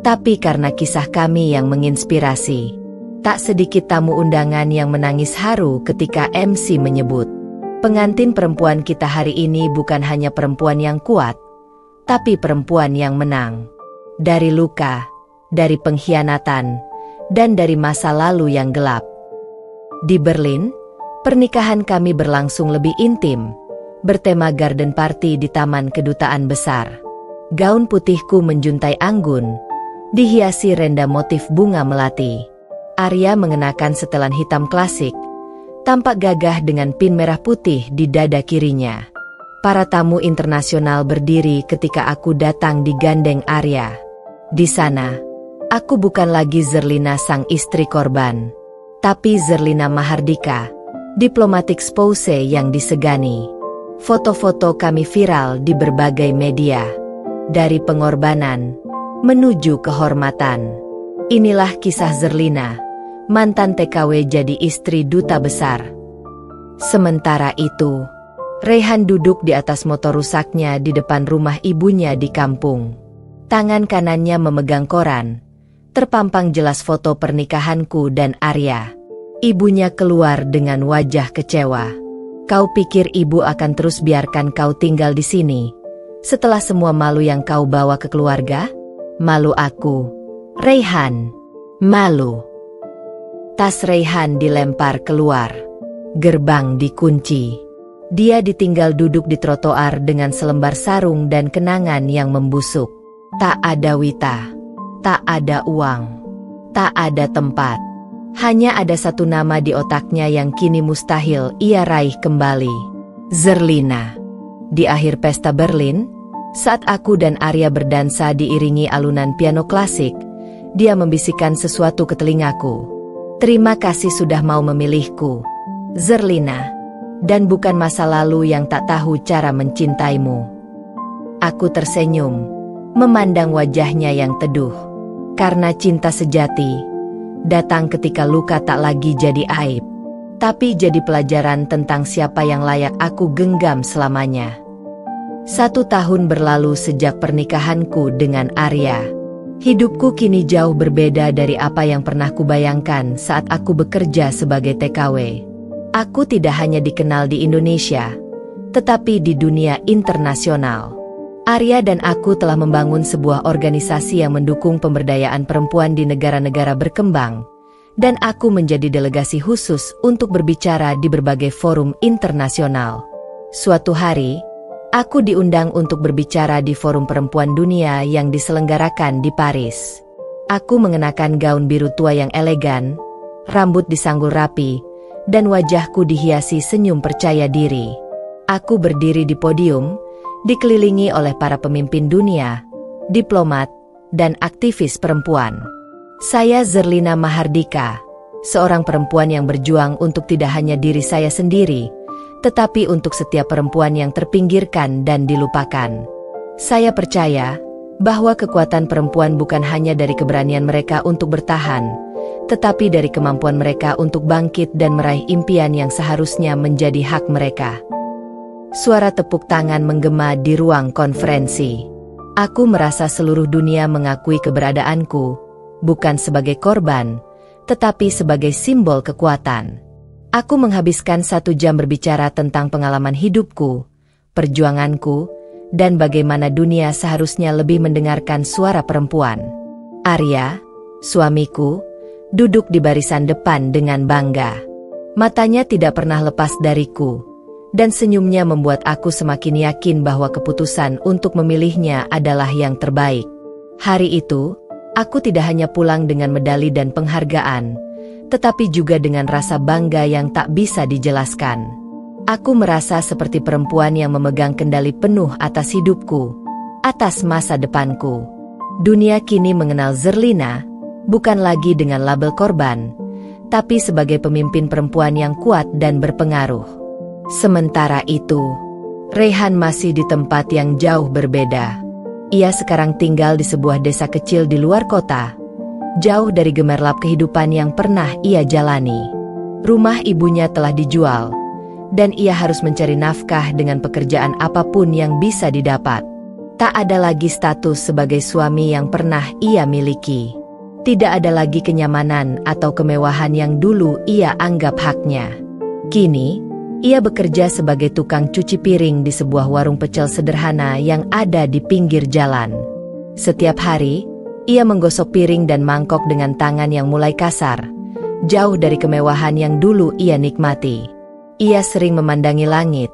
tapi karena kisah kami yang menginspirasi. Tak sedikit tamu undangan yang menangis haru ketika MC menyebut, pengantin perempuan kita hari ini bukan hanya perempuan yang kuat, tapi perempuan yang menang. Dari luka, dari pengkhianatan, dan dari masa lalu yang gelap. Di Berlin, pernikahan kami berlangsung lebih intim, bertema garden party di Taman Kedutaan Besar. Gaun putihku menjuntai anggun, dihiasi renda motif bunga melati. Arya mengenakan setelan hitam klasik, tampak gagah dengan pin merah putih di dada kirinya. Para tamu internasional berdiri ketika aku datang digandeng Arya. Di sana, aku bukan lagi Zerlina sang istri korban, tapi Zerlina Mahardika, diplomatik spouse yang disegani. Foto-foto kami viral di berbagai media. Dari pengorbanan menuju kehormatan. Inilah kisah Zerlina, mantan TKW jadi istri duta besar. Sementara itu, Raihan duduk di atas motor rusaknya di depan rumah ibunya di kampung. Tangan kanannya memegang koran. Terpampang jelas foto pernikahanku dan Arya. Ibunya keluar dengan wajah kecewa. Kau pikir ibu akan terus biarkan kau tinggal di sini? Setelah semua malu yang kau bawa ke keluarga? Malu aku, Raihan. Malu. Tas Raihan dilempar keluar. Gerbang dikunci. Dia ditinggal duduk di trotoar dengan selembar sarung dan kenangan yang membusuk. Tak ada Wita. Tak ada uang. Tak ada tempat. Hanya ada satu nama di otaknya yang kini mustahil ia raih kembali. Zerlina. Di akhir pesta Berlin, saat aku dan Arya berdansa diiringi alunan piano klasik, dia membisikkan sesuatu ke telingaku. Terima kasih sudah mau memilihku, Zerlina. Dan bukan masa lalu yang tak tahu cara mencintaimu. Aku tersenyum, memandang wajahnya yang teduh. Karena cinta sejati datang ketika luka tak lagi jadi aib, tapi jadi pelajaran tentang siapa yang layak aku genggam selamanya. 1 tahun berlalu sejak pernikahanku dengan Arya. Hidupku kini jauh berbeda dari apa yang pernah kubayangkan saat aku bekerja sebagai TKW. Aku tidak hanya dikenal di Indonesia, tetapi di dunia internasional. Arya dan aku telah membangun sebuah organisasi yang mendukung pemberdayaan perempuan di negara-negara berkembang, dan aku menjadi delegasi khusus untuk berbicara di berbagai forum internasional. Suatu hari, aku diundang untuk berbicara di Forum Perempuan Dunia yang diselenggarakan di Paris. Aku mengenakan gaun biru tua yang elegan, rambut disanggul rapi, dan wajahku dihiasi senyum percaya diri. Aku berdiri di podium, dikelilingi oleh para pemimpin dunia, diplomat, dan aktivis perempuan. Saya Zerlina Mahardika, seorang perempuan yang berjuang untuk tidak hanya diri saya sendiri, tetapi untuk setiap perempuan yang terpinggirkan dan dilupakan. Saya percaya bahwa kekuatan perempuan bukan hanya dari keberanian mereka untuk bertahan, tetapi dari kemampuan mereka untuk bangkit dan meraih impian yang seharusnya menjadi hak mereka. Suara tepuk tangan menggema di ruang konferensi. Aku merasa seluruh dunia mengakui keberadaanku, bukan sebagai korban, tetapi sebagai simbol kekuatan. Aku menghabiskan 1 jam berbicara tentang pengalaman hidupku, perjuanganku, dan bagaimana dunia seharusnya lebih mendengarkan suara perempuan. Arya, suamiku, duduk di barisan depan dengan bangga. Matanya tidak pernah lepas dariku, dan senyumnya membuat aku semakin yakin bahwa keputusan untuk memilihnya adalah yang terbaik. Hari itu, aku tidak hanya pulang dengan medali dan penghargaan, tetapi juga dengan rasa bangga yang tak bisa dijelaskan. Aku merasa seperti perempuan yang memegang kendali penuh atas hidupku, atas masa depanku. Dunia kini mengenal Zerlina, bukan lagi dengan label korban, tapi sebagai pemimpin perempuan yang kuat dan berpengaruh. Sementara itu, Reyhan masih di tempat yang jauh berbeda. Ia sekarang tinggal di sebuah desa kecil di luar kota, jauh dari gemerlap kehidupan yang pernah ia jalani. Rumah ibunya telah dijual, dan ia harus mencari nafkah dengan pekerjaan apapun yang bisa didapat. Tak ada lagi status sebagai suami yang pernah ia miliki. Tidak ada lagi kenyamanan atau kemewahan yang dulu ia anggap haknya. Kini, ia bekerja sebagai tukang cuci piring di sebuah warung pecel sederhana yang ada di pinggir jalan. Setiap hari, ia menggosok piring dan mangkok dengan tangan yang mulai kasar, jauh dari kemewahan yang dulu ia nikmati. Ia sering memandangi langit,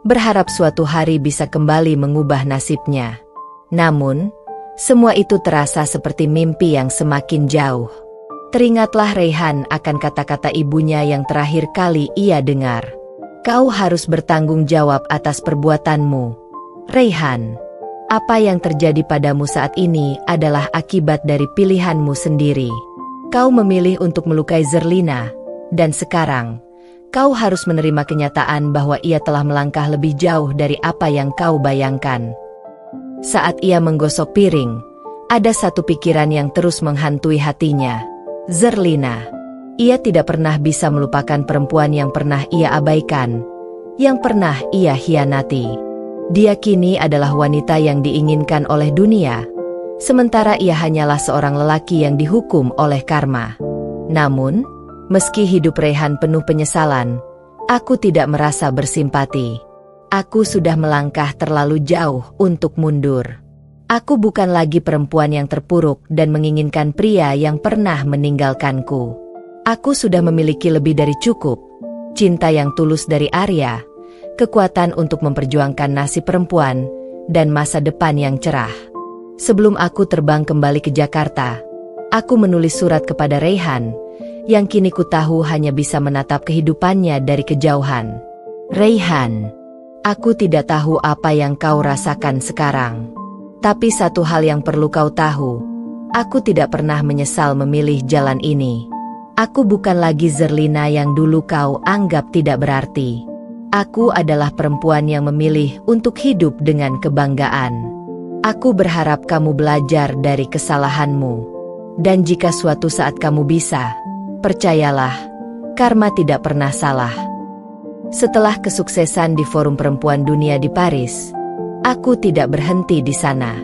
berharap suatu hari bisa kembali mengubah nasibnya. Namun, semua itu terasa seperti mimpi yang semakin jauh. Teringatlah Reyhan akan kata-kata ibunya yang terakhir kali ia dengar. Kau harus bertanggung jawab atas perbuatanmu. Reyhan, apa yang terjadi padamu saat ini adalah akibat dari pilihanmu sendiri. Kau memilih untuk melukai Zerlina, dan sekarang, kau harus menerima kenyataan bahwa ia telah melangkah lebih jauh dari apa yang kau bayangkan. Saat ia menggosok piring, ada satu pikiran yang terus menghantui hatinya. Zerlina. Ia tidak pernah bisa melupakan perempuan yang pernah ia abaikan, yang pernah ia hianati. Dia kini adalah wanita yang diinginkan oleh dunia, sementara ia hanyalah seorang lelaki yang dihukum oleh karma. Namun, meski hidup Reyhan penuh penyesalan, aku tidak merasa bersimpati. Aku sudah melangkah terlalu jauh untuk mundur. Aku bukan lagi perempuan yang terpuruk dan menginginkan pria yang pernah meninggalkanku. Aku sudah memiliki lebih dari cukup, cinta yang tulus dari Arya, kekuatan untuk memperjuangkan nasib perempuan, dan masa depan yang cerah. Sebelum aku terbang kembali ke Jakarta, aku menulis surat kepada Reyhan, yang kini ku tahu hanya bisa menatap kehidupannya dari kejauhan. Reyhan, aku tidak tahu apa yang kau rasakan sekarang. Tapi satu hal yang perlu kau tahu, aku tidak pernah menyesal memilih jalan ini. Aku bukan lagi Zerlina yang dulu kau anggap tidak berarti. Aku adalah perempuan yang memilih untuk hidup dengan kebanggaan. Aku berharap kamu belajar dari kesalahanmu. Dan jika suatu saat kamu bisa, percayalah, karma tidak pernah salah. Setelah kesuksesan di Forum Perempuan Dunia di Paris, aku tidak berhenti di sana.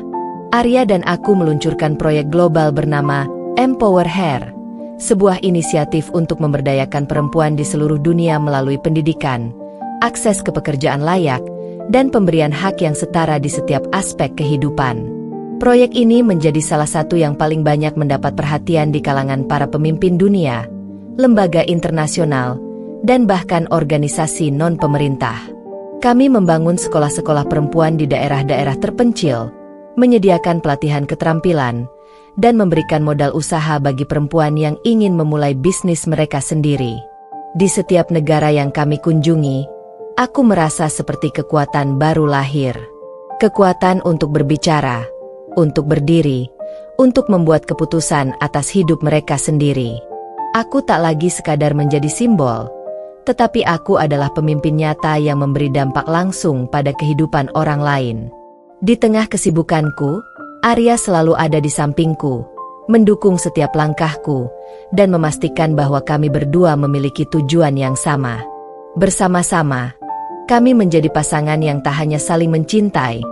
Arya dan aku meluncurkan proyek global bernama Empower Her, sebuah inisiatif untuk memberdayakan perempuan di seluruh dunia melalui pendidikan, akses ke pekerjaan layak, dan pemberian hak yang setara di setiap aspek kehidupan. Proyek ini menjadi salah satu yang paling banyak mendapat perhatian di kalangan para pemimpin dunia, lembaga internasional, dan bahkan organisasi non-pemerintah. Kami membangun sekolah-sekolah perempuan di daerah-daerah terpencil, menyediakan pelatihan keterampilan, dan memberikan modal usaha bagi perempuan yang ingin memulai bisnis mereka sendiri. Di setiap negara yang kami kunjungi, aku merasa seperti kekuatan baru lahir. Kekuatan untuk berbicara, untuk berdiri, untuk membuat keputusan atas hidup mereka sendiri. Aku tak lagi sekadar menjadi simbol, tetapi aku adalah pemimpin nyata yang memberi dampak langsung pada kehidupan orang lain. Di tengah kesibukanku, Arya selalu ada di sampingku, mendukung setiap langkahku, dan memastikan bahwa kami berdua memiliki tujuan yang sama. Bersama-sama, kami menjadi pasangan yang tak hanya saling mencintai,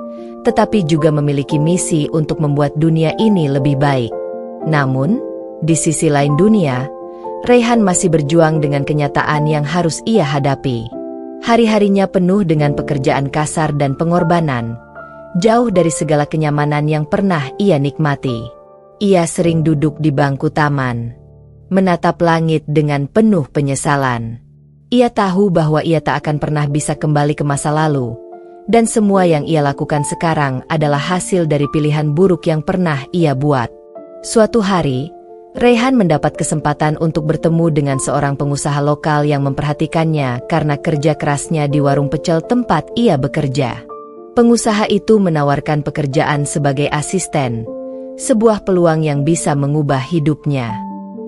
tetapi juga memiliki misi untuk membuat dunia ini lebih baik. Namun, di sisi lain dunia, Reyhan masih berjuang dengan kenyataan yang harus ia hadapi. Hari-harinya penuh dengan pekerjaan kasar dan pengorbanan, jauh dari segala kenyamanan yang pernah ia nikmati. Ia sering duduk di bangku taman, menatap langit dengan penuh penyesalan. Ia tahu bahwa ia tak akan pernah bisa kembali ke masa lalu, dan semua yang ia lakukan sekarang adalah hasil dari pilihan buruk yang pernah ia buat. Suatu hari, Rayhan mendapat kesempatan untuk bertemu dengan seorang pengusaha lokal yang memperhatikannya karena kerja kerasnya di warung pecel tempat ia bekerja. Pengusaha itu menawarkan pekerjaan sebagai asisten, sebuah peluang yang bisa mengubah hidupnya.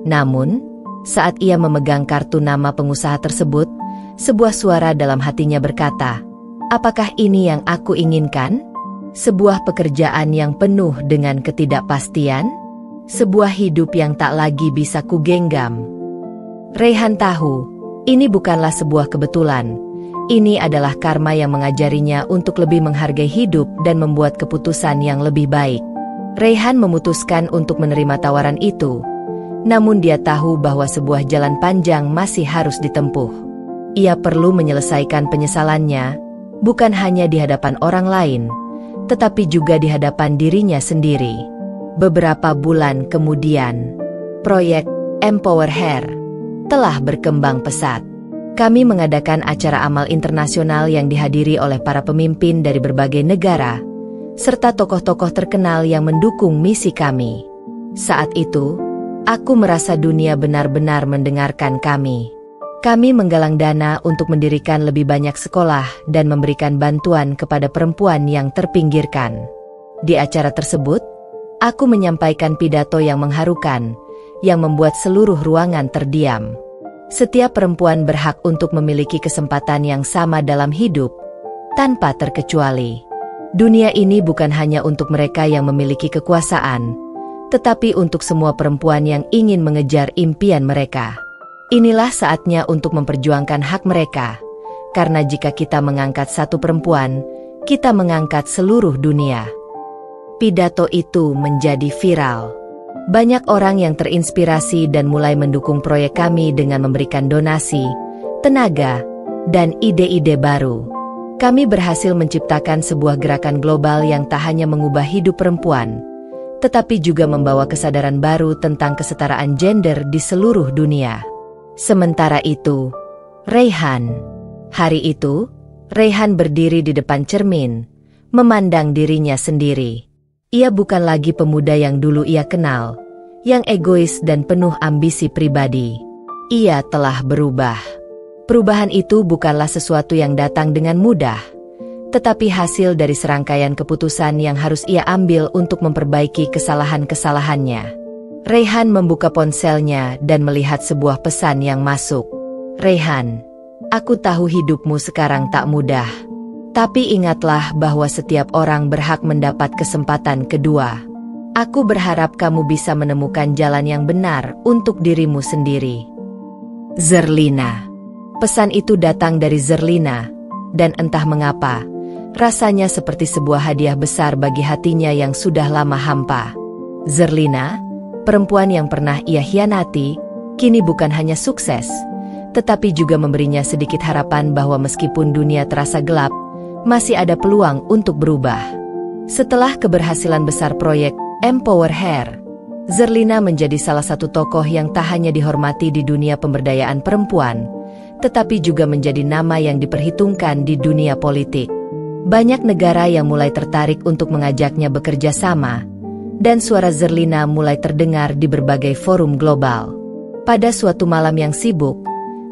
Namun, saat ia memegang kartu nama pengusaha tersebut, sebuah suara dalam hatinya berkata, "Apakah ini yang aku inginkan? Sebuah pekerjaan yang penuh dengan ketidakpastian? Sebuah hidup yang tak lagi bisa kugenggam." Rayhan tahu, ini bukanlah sebuah kebetulan. Ini adalah karma yang mengajarinya untuk lebih menghargai hidup dan membuat keputusan yang lebih baik. Rayhan memutuskan untuk menerima tawaran itu, namun dia tahu bahwa sebuah jalan panjang masih harus ditempuh. Ia perlu menyelesaikan penyesalannya, bukan hanya di hadapan orang lain, tetapi juga di hadapan dirinya sendiri. Beberapa bulan kemudian, proyek Empower Hair telah berkembang pesat. Kami mengadakan acara amal internasional yang dihadiri oleh para pemimpin dari berbagai negara, serta tokoh-tokoh terkenal yang mendukung misi kami. Saat itu, aku merasa dunia benar-benar mendengarkan kami. Kami menggalang dana untuk mendirikan lebih banyak sekolah dan memberikan bantuan kepada perempuan yang terpinggirkan. Di acara tersebut, aku menyampaikan pidato yang mengharukan, yang membuat seluruh ruangan terdiam. Setiap perempuan berhak untuk memiliki kesempatan yang sama dalam hidup, tanpa terkecuali. Dunia ini bukan hanya untuk mereka yang memiliki kekuasaan, tetapi untuk semua perempuan yang ingin mengejar impian mereka. Inilah saatnya untuk memperjuangkan hak mereka, karena jika kita mengangkat satu perempuan, kita mengangkat seluruh dunia. Pidato itu menjadi viral. Banyak orang yang terinspirasi dan mulai mendukung proyek kami dengan memberikan donasi, tenaga, dan ide-ide baru. Kami berhasil menciptakan sebuah gerakan global yang tak hanya mengubah hidup perempuan, tetapi juga membawa kesadaran baru tentang kesetaraan gender di seluruh dunia. Sementara itu, hari itu, Rayhan berdiri di depan cermin, memandang dirinya sendiri. Ia bukan lagi pemuda yang dulu ia kenal, yang egois dan penuh ambisi pribadi. Ia telah berubah. Perubahan itu bukanlah sesuatu yang datang dengan mudah, tetapi hasil dari serangkaian keputusan yang harus ia ambil untuk memperbaiki kesalahan-kesalahannya. Rayhan membuka ponselnya dan melihat sebuah pesan yang masuk. "Rayhan, aku tahu hidupmu sekarang tak mudah. Tapi ingatlah bahwa setiap orang berhak mendapat kesempatan kedua. Aku berharap kamu bisa menemukan jalan yang benar untuk dirimu sendiri." Zerlina. Pesan itu datang dari Zerlina, dan entah mengapa, rasanya seperti sebuah hadiah besar bagi hatinya yang sudah lama hampa. Zerlina, perempuan yang pernah ia hianati, kini bukan hanya sukses, tetapi juga memberinya sedikit harapan bahwa meskipun dunia terasa gelap, masih ada peluang untuk berubah. Setelah keberhasilan besar proyek Empower Hair, Zerlina menjadi salah satu tokoh yang tak hanya dihormati di dunia pemberdayaan perempuan, tetapi juga menjadi nama yang diperhitungkan di dunia politik. Banyak negara yang mulai tertarik untuk mengajaknya bekerja sama, dan suara Zerlina mulai terdengar di berbagai forum global. Pada suatu malam yang sibuk,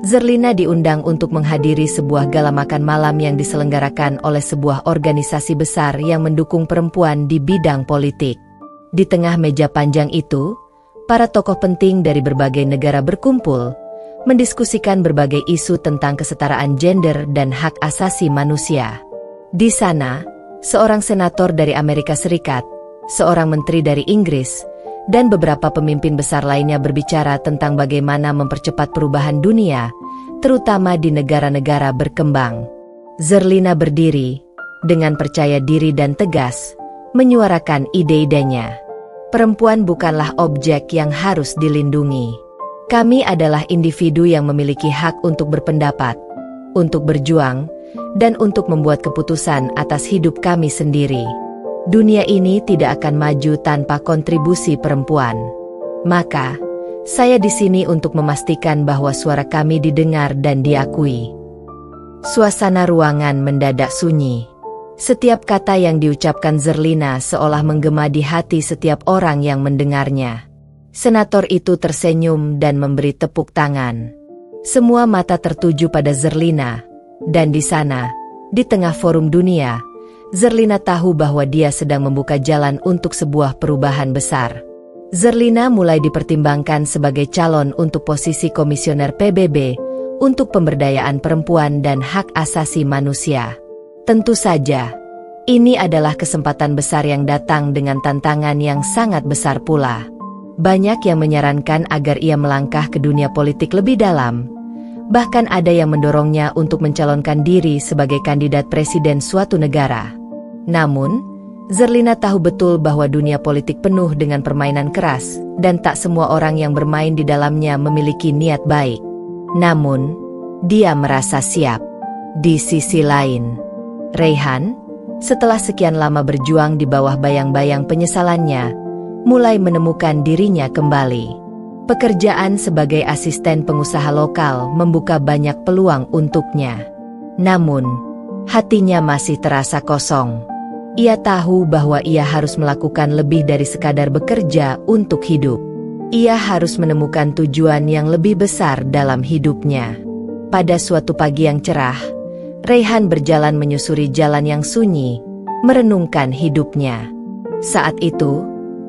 Zerlina diundang untuk menghadiri sebuah gala makan malam yang diselenggarakan oleh sebuah organisasi besar yang mendukung perempuan di bidang politik. Di tengah meja panjang itu, para tokoh penting dari berbagai negara berkumpul, mendiskusikan berbagai isu tentang kesetaraan gender dan hak asasi manusia. Di sana, seorang senator dari Amerika Serikat, seorang menteri dari Inggris, dan beberapa pemimpin besar lainnya berbicara tentang bagaimana mempercepat perubahan dunia, terutama di negara-negara berkembang. Zerlina berdiri, dengan percaya diri dan tegas, menyuarakan ide-idenya. Perempuan bukanlah objek yang harus dilindungi. Kami adalah individu yang memiliki hak untuk berpendapat, untuk berjuang, dan untuk membuat keputusan atas hidup kami sendiri. Dunia ini tidak akan maju tanpa kontribusi perempuan. Maka, saya di sini untuk memastikan bahwa suara kami didengar dan diakui. Suasana ruangan mendadak sunyi. Setiap kata yang diucapkan Zerlina seolah menggema di hati setiap orang yang mendengarnya. Senator itu tersenyum dan memberi tepuk tangan. Semua mata tertuju pada Zerlina, dan di sana, di tengah forum dunia, Zerlina tahu bahwa dia sedang membuka jalan untuk sebuah perubahan besar. Zerlina mulai dipertimbangkan sebagai calon untuk posisi komisioner PBB untuk pemberdayaan perempuan dan hak asasi manusia. Tentu saja, ini adalah kesempatan besar yang datang dengan tantangan yang sangat besar pula. Banyak yang menyarankan agar ia melangkah ke dunia politik lebih dalam. Bahkan ada yang mendorongnya untuk mencalonkan diri sebagai kandidat presiden suatu negara. Namun, Zerlina tahu betul bahwa dunia politik penuh dengan permainan keras, dan tak semua orang yang bermain di dalamnya memiliki niat baik. Namun, dia merasa siap. Di sisi lain, Reyhan, setelah sekian lama berjuang di bawah bayang-bayang penyesalannya, mulai menemukan dirinya kembali. Pekerjaan sebagai asisten pengusaha lokal membuka banyak peluang untuknya. Namun, hatinya masih terasa kosong. Ia tahu bahwa ia harus melakukan lebih dari sekadar bekerja untuk hidup. Ia harus menemukan tujuan yang lebih besar dalam hidupnya. Pada suatu pagi yang cerah, Reyhan berjalan menyusuri jalan yang sunyi, merenungkan hidupnya. Saat itu,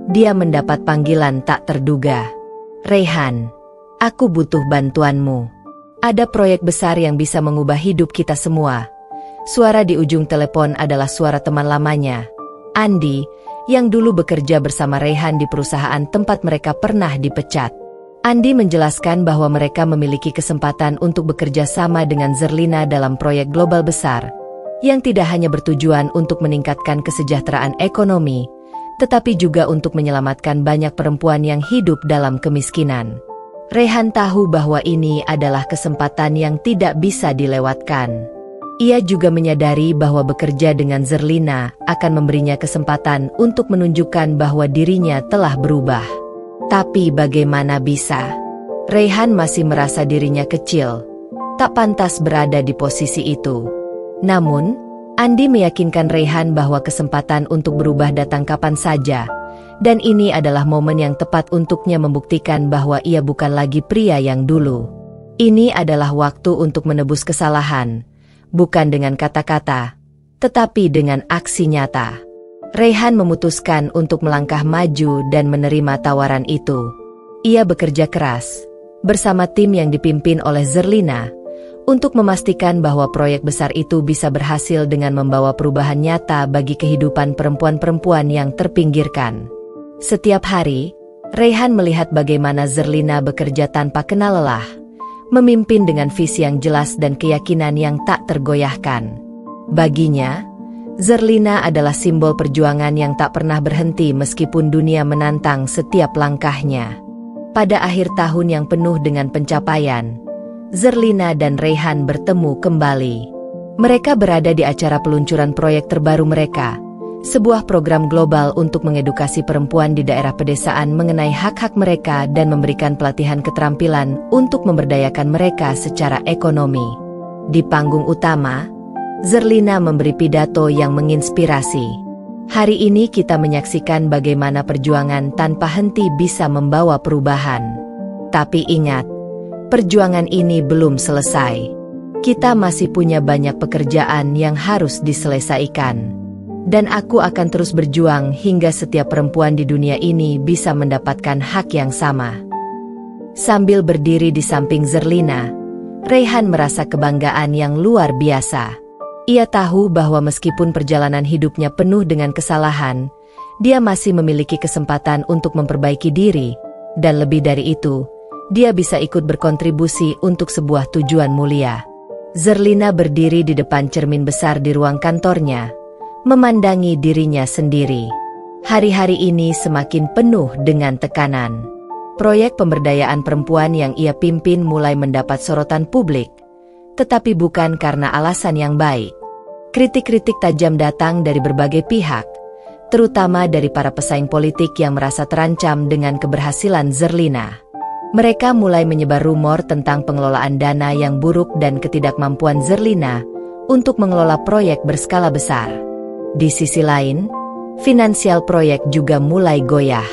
dia mendapat panggilan tak terduga. "Reyhan, aku butuh bantuanmu. Ada proyek besar yang bisa mengubah hidup kita semua." Suara di ujung telepon adalah suara teman lamanya, Andi, yang dulu bekerja bersama Reyhan di perusahaan tempat mereka pernah dipecat. Andi menjelaskan bahwa mereka memiliki kesempatan untuk bekerja sama dengan Zerlina dalam proyek global besar, yang tidak hanya bertujuan untuk meningkatkan kesejahteraan ekonomi, tetapi juga untuk menyelamatkan banyak perempuan yang hidup dalam kemiskinan. Reyhan tahu bahwa ini adalah kesempatan yang tidak bisa dilewatkan. Ia juga menyadari bahwa bekerja dengan Zerlina akan memberinya kesempatan untuk menunjukkan bahwa dirinya telah berubah. Tapi bagaimana bisa? Reyhan masih merasa dirinya kecil, tak pantas berada di posisi itu. Namun, Andi meyakinkan Reyhan bahwa kesempatan untuk berubah datang kapan saja, dan ini adalah momen yang tepat untuknya membuktikan bahwa ia bukan lagi pria yang dulu. Ini adalah waktu untuk menebus kesalahan, bukan dengan kata-kata, tetapi dengan aksi nyata. Reyhan memutuskan untuk melangkah maju dan menerima tawaran itu. Ia bekerja keras, bersama tim yang dipimpin oleh Zerlina, untuk memastikan bahwa proyek besar itu bisa berhasil dengan membawa perubahan nyata bagi kehidupan perempuan-perempuan yang terpinggirkan. Setiap hari, Reyhan melihat bagaimana Zerlina bekerja tanpa kenal lelah, memimpin dengan visi yang jelas dan keyakinan yang tak tergoyahkan. Baginya, Zerlina adalah simbol perjuangan yang tak pernah berhenti meskipun dunia menantang setiap langkahnya. Pada akhir tahun yang penuh dengan pencapaian, Zerlina dan Reyhan bertemu kembali. Mereka berada di acara peluncuran proyek terbaru mereka, sebuah program global untuk mengedukasi perempuan di daerah pedesaan mengenai hak-hak mereka dan memberikan pelatihan keterampilan untuk memberdayakan mereka secara ekonomi. Di panggung utama, Zerlina memberi pidato yang menginspirasi. Hari ini kita menyaksikan bagaimana perjuangan tanpa henti bisa membawa perubahan. Tapi ingat, perjuangan ini belum selesai. Kita masih punya banyak pekerjaan yang harus diselesaikan. Dan aku akan terus berjuang hingga setiap perempuan di dunia ini bisa mendapatkan hak yang sama. Sambil berdiri di samping Zerlina, Reyhan merasa kebanggaan yang luar biasa. Ia tahu bahwa meskipun perjalanan hidupnya penuh dengan kesalahan, dia masih memiliki kesempatan untuk memperbaiki diri, dan lebih dari itu, dia bisa ikut berkontribusi untuk sebuah tujuan mulia. Zerlina berdiri di depan cermin besar di ruang kantornya, memandangi dirinya sendiri. Hari-hari ini semakin penuh dengan tekanan. Proyek pemberdayaan perempuan yang ia pimpin mulai mendapat sorotan publik, tetapi bukan karena alasan yang baik. Kritik-kritik tajam datang dari berbagai pihak, terutama dari para pesaing politik yang merasa terancam dengan keberhasilan Zerlina. Mereka mulai menyebar rumor tentang pengelolaan dana yang buruk dan ketidakmampuan Zerlina untuk mengelola proyek berskala besar. Di sisi lain, finansial proyek juga mulai goyah.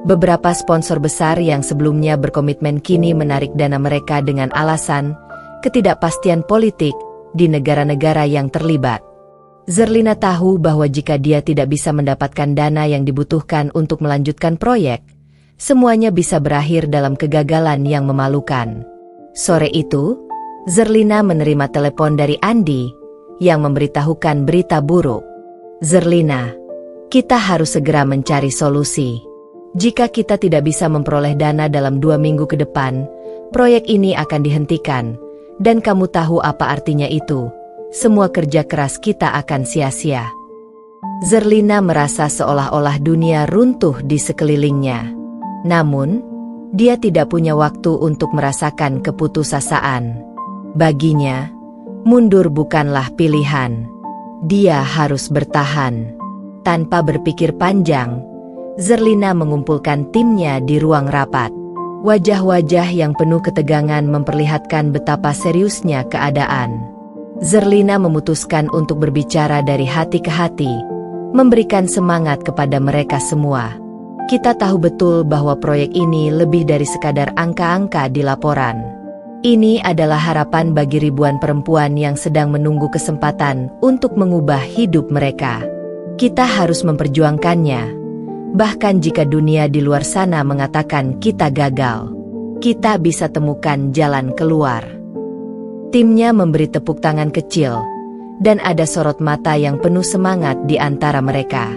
Beberapa sponsor besar yang sebelumnya berkomitmen kini menarik dana mereka dengan alasan ketidakpastian politik di negara-negara yang terlibat. Zerlina tahu bahwa jika dia tidak bisa mendapatkan dana yang dibutuhkan untuk melanjutkan proyek, semuanya bisa berakhir dalam kegagalan yang memalukan. Sore itu, Zerlina menerima telepon dari Andi yang memberitahukan berita buruk. Zerlina, kita harus segera mencari solusi. Jika kita tidak bisa memperoleh dana dalam 2 minggu ke depan, proyek ini akan dihentikan, dan kamu tahu apa artinya itu. Semua kerja keras kita akan sia-sia. Zerlina merasa seolah-olah dunia runtuh di sekelilingnya. Namun, dia tidak punya waktu untuk merasakan keputusasaan. Baginya, mundur bukanlah pilihan. Dia harus bertahan. Tanpa berpikir panjang, Zerlina mengumpulkan timnya di ruang rapat. Wajah-wajah yang penuh ketegangan memperlihatkan betapa seriusnya keadaan. Zerlina memutuskan untuk berbicara dari hati ke hati, memberikan semangat kepada mereka semua. Kita tahu betul bahwa proyek ini lebih dari sekadar angka-angka di laporan. Ini adalah harapan bagi ribuan perempuan yang sedang menunggu kesempatan untuk mengubah hidup mereka. Kita harus memperjuangkannya. Bahkan jika dunia di luar sana mengatakan kita gagal, kita bisa temukan jalan keluar. Timnya memberi tepuk tangan kecil, dan ada sorot mata yang penuh semangat di antara mereka.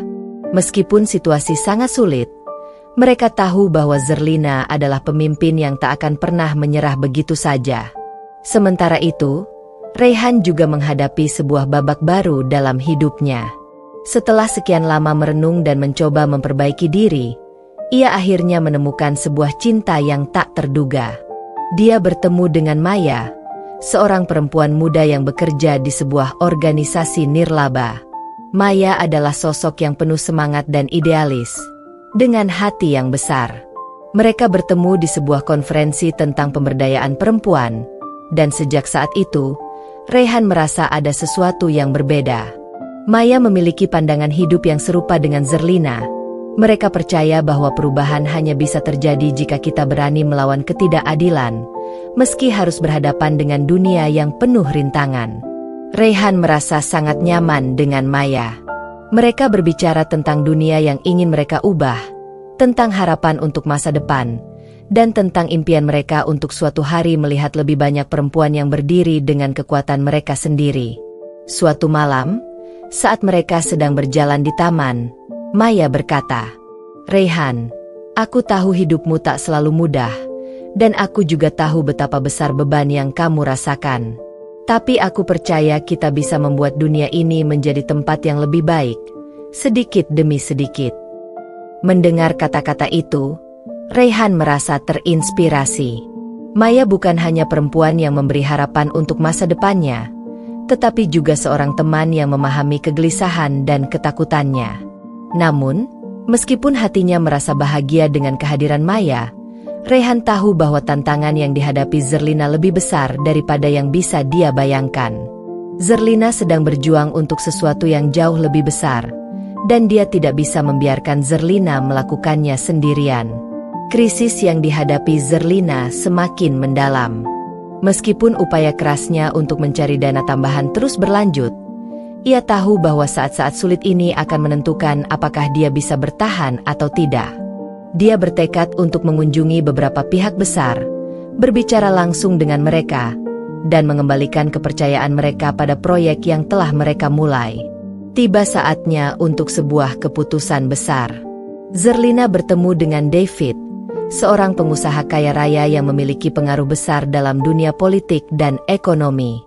Meskipun situasi sangat sulit, mereka tahu bahwa Zerlina adalah pemimpin yang tak akan pernah menyerah begitu saja. Sementara itu, Reyhan juga menghadapi sebuah babak baru dalam hidupnya. Setelah sekian lama merenung dan mencoba memperbaiki diri, ia akhirnya menemukan sebuah cinta yang tak terduga. Dia bertemu dengan Maya, seorang perempuan muda yang bekerja di sebuah organisasi nirlaba. Maya adalah sosok yang penuh semangat dan idealis, dengan hati yang besar. Mereka bertemu di sebuah konferensi tentang pemberdayaan perempuan, dan sejak saat itu, Reyhan merasa ada sesuatu yang berbeda. Maya memiliki pandangan hidup yang serupa dengan Zerlina. Mereka percaya bahwa perubahan hanya bisa terjadi jika kita berani melawan ketidakadilan, meski harus berhadapan dengan dunia yang penuh rintangan. Reyhan merasa sangat nyaman dengan Maya. Mereka berbicara tentang dunia yang ingin mereka ubah, tentang harapan untuk masa depan, dan tentang impian mereka untuk suatu hari melihat lebih banyak perempuan yang berdiri dengan kekuatan mereka sendiri. Suatu malam, saat mereka sedang berjalan di taman, Maya berkata, "Reyhan, aku tahu hidupmu tak selalu mudah, dan aku juga tahu betapa besar beban yang kamu rasakan. Tapi aku percaya kita bisa membuat dunia ini menjadi tempat yang lebih baik, sedikit demi sedikit." Mendengar kata-kata itu, Reyhan merasa terinspirasi. Maya bukan hanya perempuan yang memberi harapan untuk masa depannya, tetapi juga seorang teman yang memahami kegelisahan dan ketakutannya. Namun, meskipun hatinya merasa bahagia dengan kehadiran Maya, Reyhan tahu bahwa tantangan yang dihadapi Zerlina lebih besar daripada yang bisa dia bayangkan. Zerlina sedang berjuang untuk sesuatu yang jauh lebih besar, dan dia tidak bisa membiarkan Zerlina melakukannya sendirian. Krisis yang dihadapi Zerlina semakin mendalam. Meskipun upaya kerasnya untuk mencari dana tambahan terus berlanjut, ia tahu bahwa saat-saat sulit ini akan menentukan apakah dia bisa bertahan atau tidak. Dia bertekad untuk mengunjungi beberapa pihak besar, berbicara langsung dengan mereka, dan mengembalikan kepercayaan mereka pada proyek yang telah mereka mulai. Tiba saatnya untuk sebuah keputusan besar. Zerlina bertemu dengan David, seorang pengusaha kaya raya yang memiliki pengaruh besar dalam dunia politik dan ekonomi.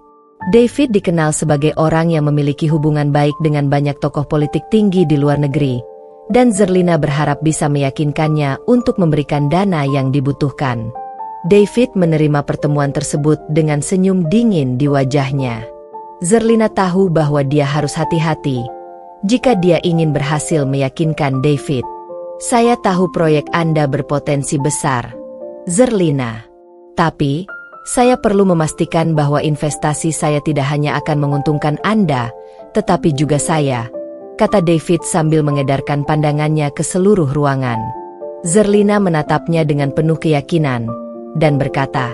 David dikenal sebagai orang yang memiliki hubungan baik dengan banyak tokoh politik tinggi di luar negeri, dan Zerlina berharap bisa meyakinkannya untuk memberikan dana yang dibutuhkan. David menerima pertemuan tersebut dengan senyum dingin di wajahnya. Zerlina tahu bahwa dia harus hati-hati. jika dia ingin berhasil meyakinkan David. Saya tahu proyek Anda berpotensi besar, Zerlina. Tapi, saya perlu memastikan bahwa investasi saya tidak hanya akan menguntungkan Anda, tetapi juga saya, kata David sambil mengedarkan pandangannya ke seluruh ruangan. Zerlina menatapnya dengan penuh keyakinan, dan berkata,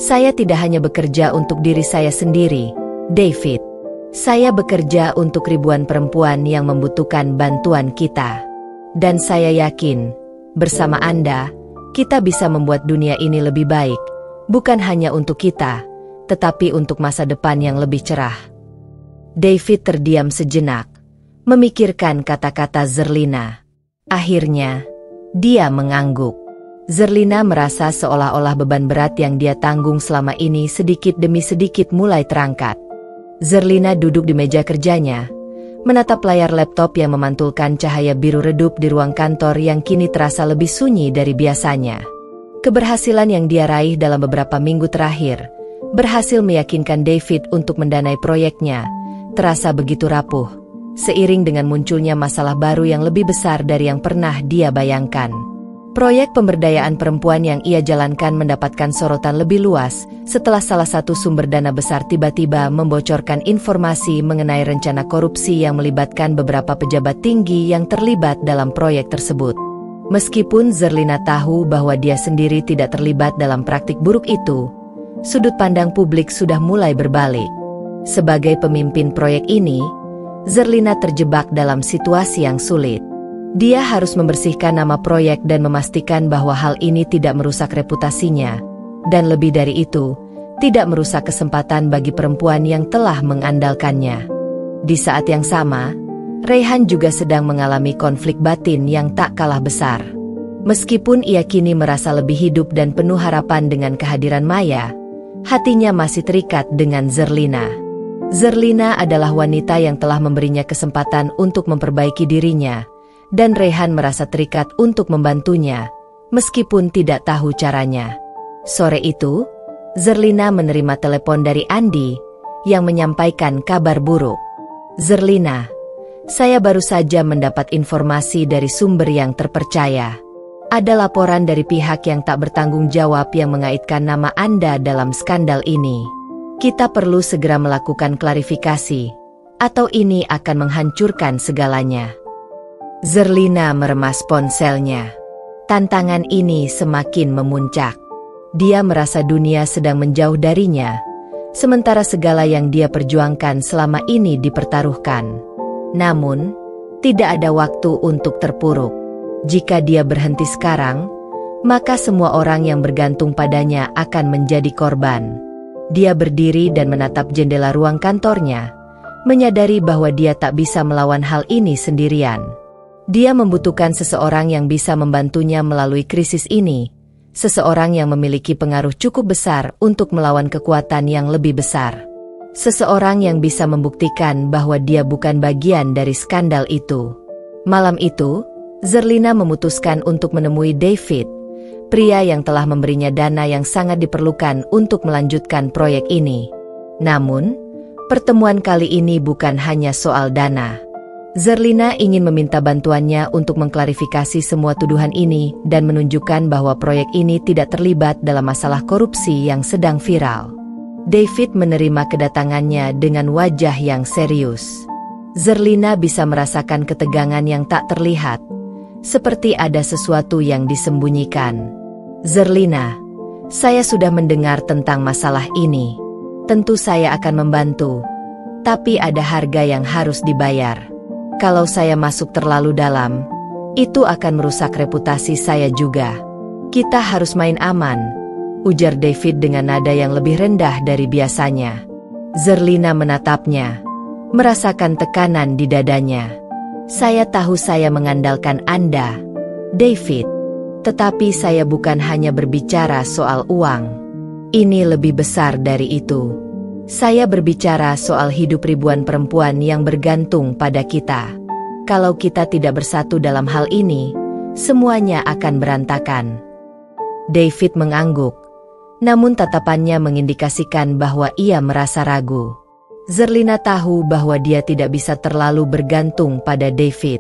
"Saya tidak hanya bekerja untuk diri saya sendiri, David. Saya bekerja untuk ribuan perempuan yang membutuhkan bantuan kita. Dan saya yakin, bersama Anda, kita bisa membuat dunia ini lebih baik, bukan hanya untuk kita, tetapi untuk masa depan yang lebih cerah." David terdiam sejenak, memikirkan kata-kata Zerlina. Akhirnya, dia mengangguk. Zerlina merasa seolah-olah beban berat yang dia tanggung selama ini sedikit demi sedikit mulai terangkat. Zerlina duduk di meja kerjanya, menatap layar laptop yang memantulkan cahaya biru redup di ruang kantor yang kini terasa lebih sunyi dari biasanya. Keberhasilan yang dia raih dalam beberapa minggu terakhir, berhasil meyakinkan David untuk mendanai proyeknya, terasa begitu rapuh, seiring dengan munculnya masalah baru yang lebih besar dari yang pernah dia bayangkan. Proyek pemberdayaan perempuan yang ia jalankan mendapatkan sorotan lebih luas setelah salah satu sumber dana besar tiba-tiba membocorkan informasi mengenai rencana korupsi yang melibatkan beberapa pejabat tinggi yang terlibat dalam proyek tersebut. Meskipun Zerlina tahu bahwa dia sendiri tidak terlibat dalam praktik buruk itu, sudut pandang publik sudah mulai berbalik. Sebagai pemimpin proyek ini, Zerlina terjebak dalam situasi yang sulit. Dia harus membersihkan nama proyek dan memastikan bahwa hal ini tidak merusak reputasinya, dan lebih dari itu, tidak merusak kesempatan bagi perempuan yang telah mengandalkannya. Di saat yang sama, Reyhan juga sedang mengalami konflik batin yang tak kalah besar. Meskipun ia kini merasa lebih hidup dan penuh harapan dengan kehadiran Maya, hatinya masih terikat dengan Zerlina. Zerlina adalah wanita yang telah memberinya kesempatan untuk memperbaiki dirinya, dan Reyhan merasa terikat untuk membantunya, meskipun tidak tahu caranya. Sore itu, Zerlina menerima telepon dari Andi, yang menyampaikan kabar buruk. "Zerlina, saya baru saja mendapat informasi dari sumber yang terpercaya. Ada laporan dari pihak yang tak bertanggung jawab yang mengaitkan nama Anda dalam skandal ini. Kita perlu segera melakukan klarifikasi, atau ini akan menghancurkan segalanya." Zerlina meremas ponselnya. Tantangan ini semakin memuncak. Dia merasa dunia sedang menjauh darinya, sementara segala yang dia perjuangkan selama ini dipertaruhkan. Namun, tidak ada waktu untuk terpuruk. Jika dia berhenti sekarang, maka semua orang yang bergantung padanya akan menjadi korban. Dia berdiri dan menatap jendela ruang kantornya, menyadari bahwa dia tak bisa melawan hal ini sendirian. Dia membutuhkan seseorang yang bisa membantunya melalui krisis ini, seseorang yang memiliki pengaruh cukup besar untuk melawan kekuatan yang lebih besar. Seseorang yang bisa membuktikan bahwa dia bukan bagian dari skandal itu. Malam itu, Zerlina memutuskan untuk menemui David, pria yang telah memberinya dana yang sangat diperlukan untuk melanjutkan proyek ini. Namun, pertemuan kali ini bukan hanya soal dana. Zerlina ingin meminta bantuannya untuk mengklarifikasi semua tuduhan ini dan menunjukkan bahwa proyek ini tidak terlibat dalam masalah korupsi yang sedang viral. David menerima kedatangannya dengan wajah yang serius. Zerlina bisa merasakan ketegangan yang tak terlihat, seperti ada sesuatu yang disembunyikan. "Zerlina, saya sudah mendengar tentang masalah ini. Tentu saya akan membantu, tapi ada harga yang harus dibayar. Kalau saya masuk terlalu dalam, itu akan merusak reputasi saya juga. Kita harus main aman," ujar David dengan nada yang lebih rendah dari biasanya. Zerlina menatapnya, merasakan tekanan di dadanya. "Saya tahu saya mengandalkan Anda, David. Tetapi saya bukan hanya berbicara soal uang. Ini lebih besar dari itu. Saya berbicara soal hidup ribuan perempuan yang bergantung pada kita. Kalau kita tidak bersatu dalam hal ini, semuanya akan berantakan." David mengangguk, namun tatapannya mengindikasikan bahwa ia merasa ragu. Zerlina tahu bahwa dia tidak bisa terlalu bergantung pada David.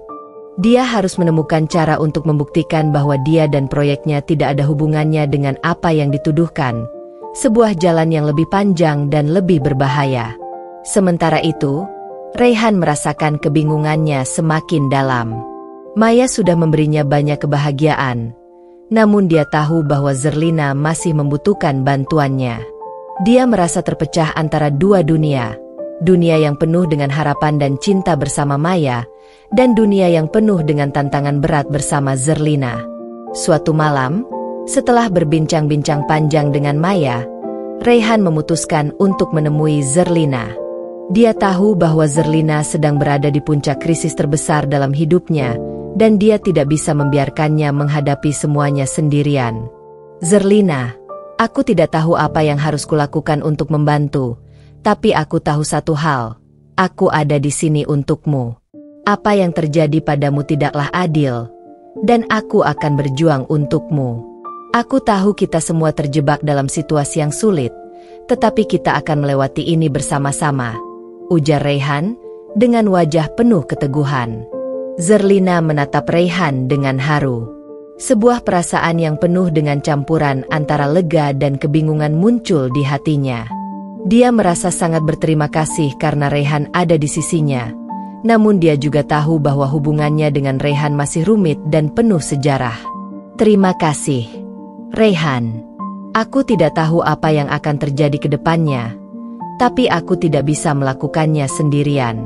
Dia harus menemukan cara untuk membuktikan bahwa dia dan proyeknya tidak ada hubungannya dengan apa yang dituduhkan. Sebuah jalan yang lebih panjang dan lebih berbahaya. Sementara itu, Rayhan merasakan kebingungannya semakin dalam. Maya sudah memberinya banyak kebahagiaan, namun dia tahu bahwa Zerlina masih membutuhkan bantuannya. Dia merasa terpecah antara dua dunia. Dunia yang penuh dengan harapan dan cinta bersama Maya, dan dunia yang penuh dengan tantangan berat bersama Zerlina. Suatu malam, setelah berbincang-bincang panjang dengan Maya, Rayhan memutuskan untuk menemui Zerlina. Dia tahu bahwa Zerlina sedang berada di puncak krisis terbesar dalam hidupnya, dan dia tidak bisa membiarkannya menghadapi semuanya sendirian. Zerlina, aku tidak tahu apa yang harus kulakukan untuk membantu, tapi aku tahu satu hal, aku ada di sini untukmu. Apa yang terjadi padamu tidaklah adil, dan aku akan berjuang untukmu. Aku tahu kita semua terjebak dalam situasi yang sulit, tetapi kita akan melewati ini bersama-sama, ujar Rayhan dengan wajah penuh keteguhan. Zerlina menatap Rayhan dengan haru. Sebuah perasaan yang penuh dengan campuran antara lega dan kebingungan muncul di hatinya. Dia merasa sangat berterima kasih karena Rayhan ada di sisinya. Namun dia juga tahu bahwa hubungannya dengan Rayhan masih rumit dan penuh sejarah. Terima kasih, Rayhan. Aku tidak tahu apa yang akan terjadi ke depannya, tapi aku tidak bisa melakukannya sendirian.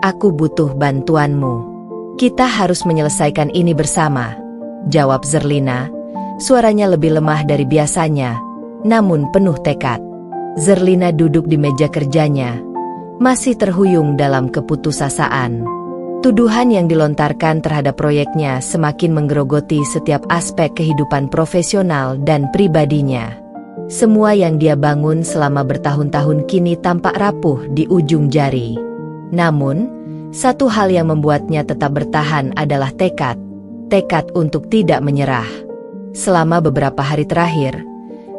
Aku butuh bantuanmu. Kita harus menyelesaikan ini bersama, jawab Zerlina. Suaranya lebih lemah dari biasanya, namun penuh tekad. Zerlina duduk di meja kerjanya, masih terhuyung dalam keputusasaan. Tuduhan yang dilontarkan terhadap proyeknya semakin menggerogoti setiap aspek kehidupan profesional dan pribadinya. Semua yang dia bangun selama bertahun-tahun kini tampak rapuh di ujung jari. Namun, satu hal yang membuatnya tetap bertahan adalah tekad untuk tidak menyerah. Selama beberapa hari terakhir,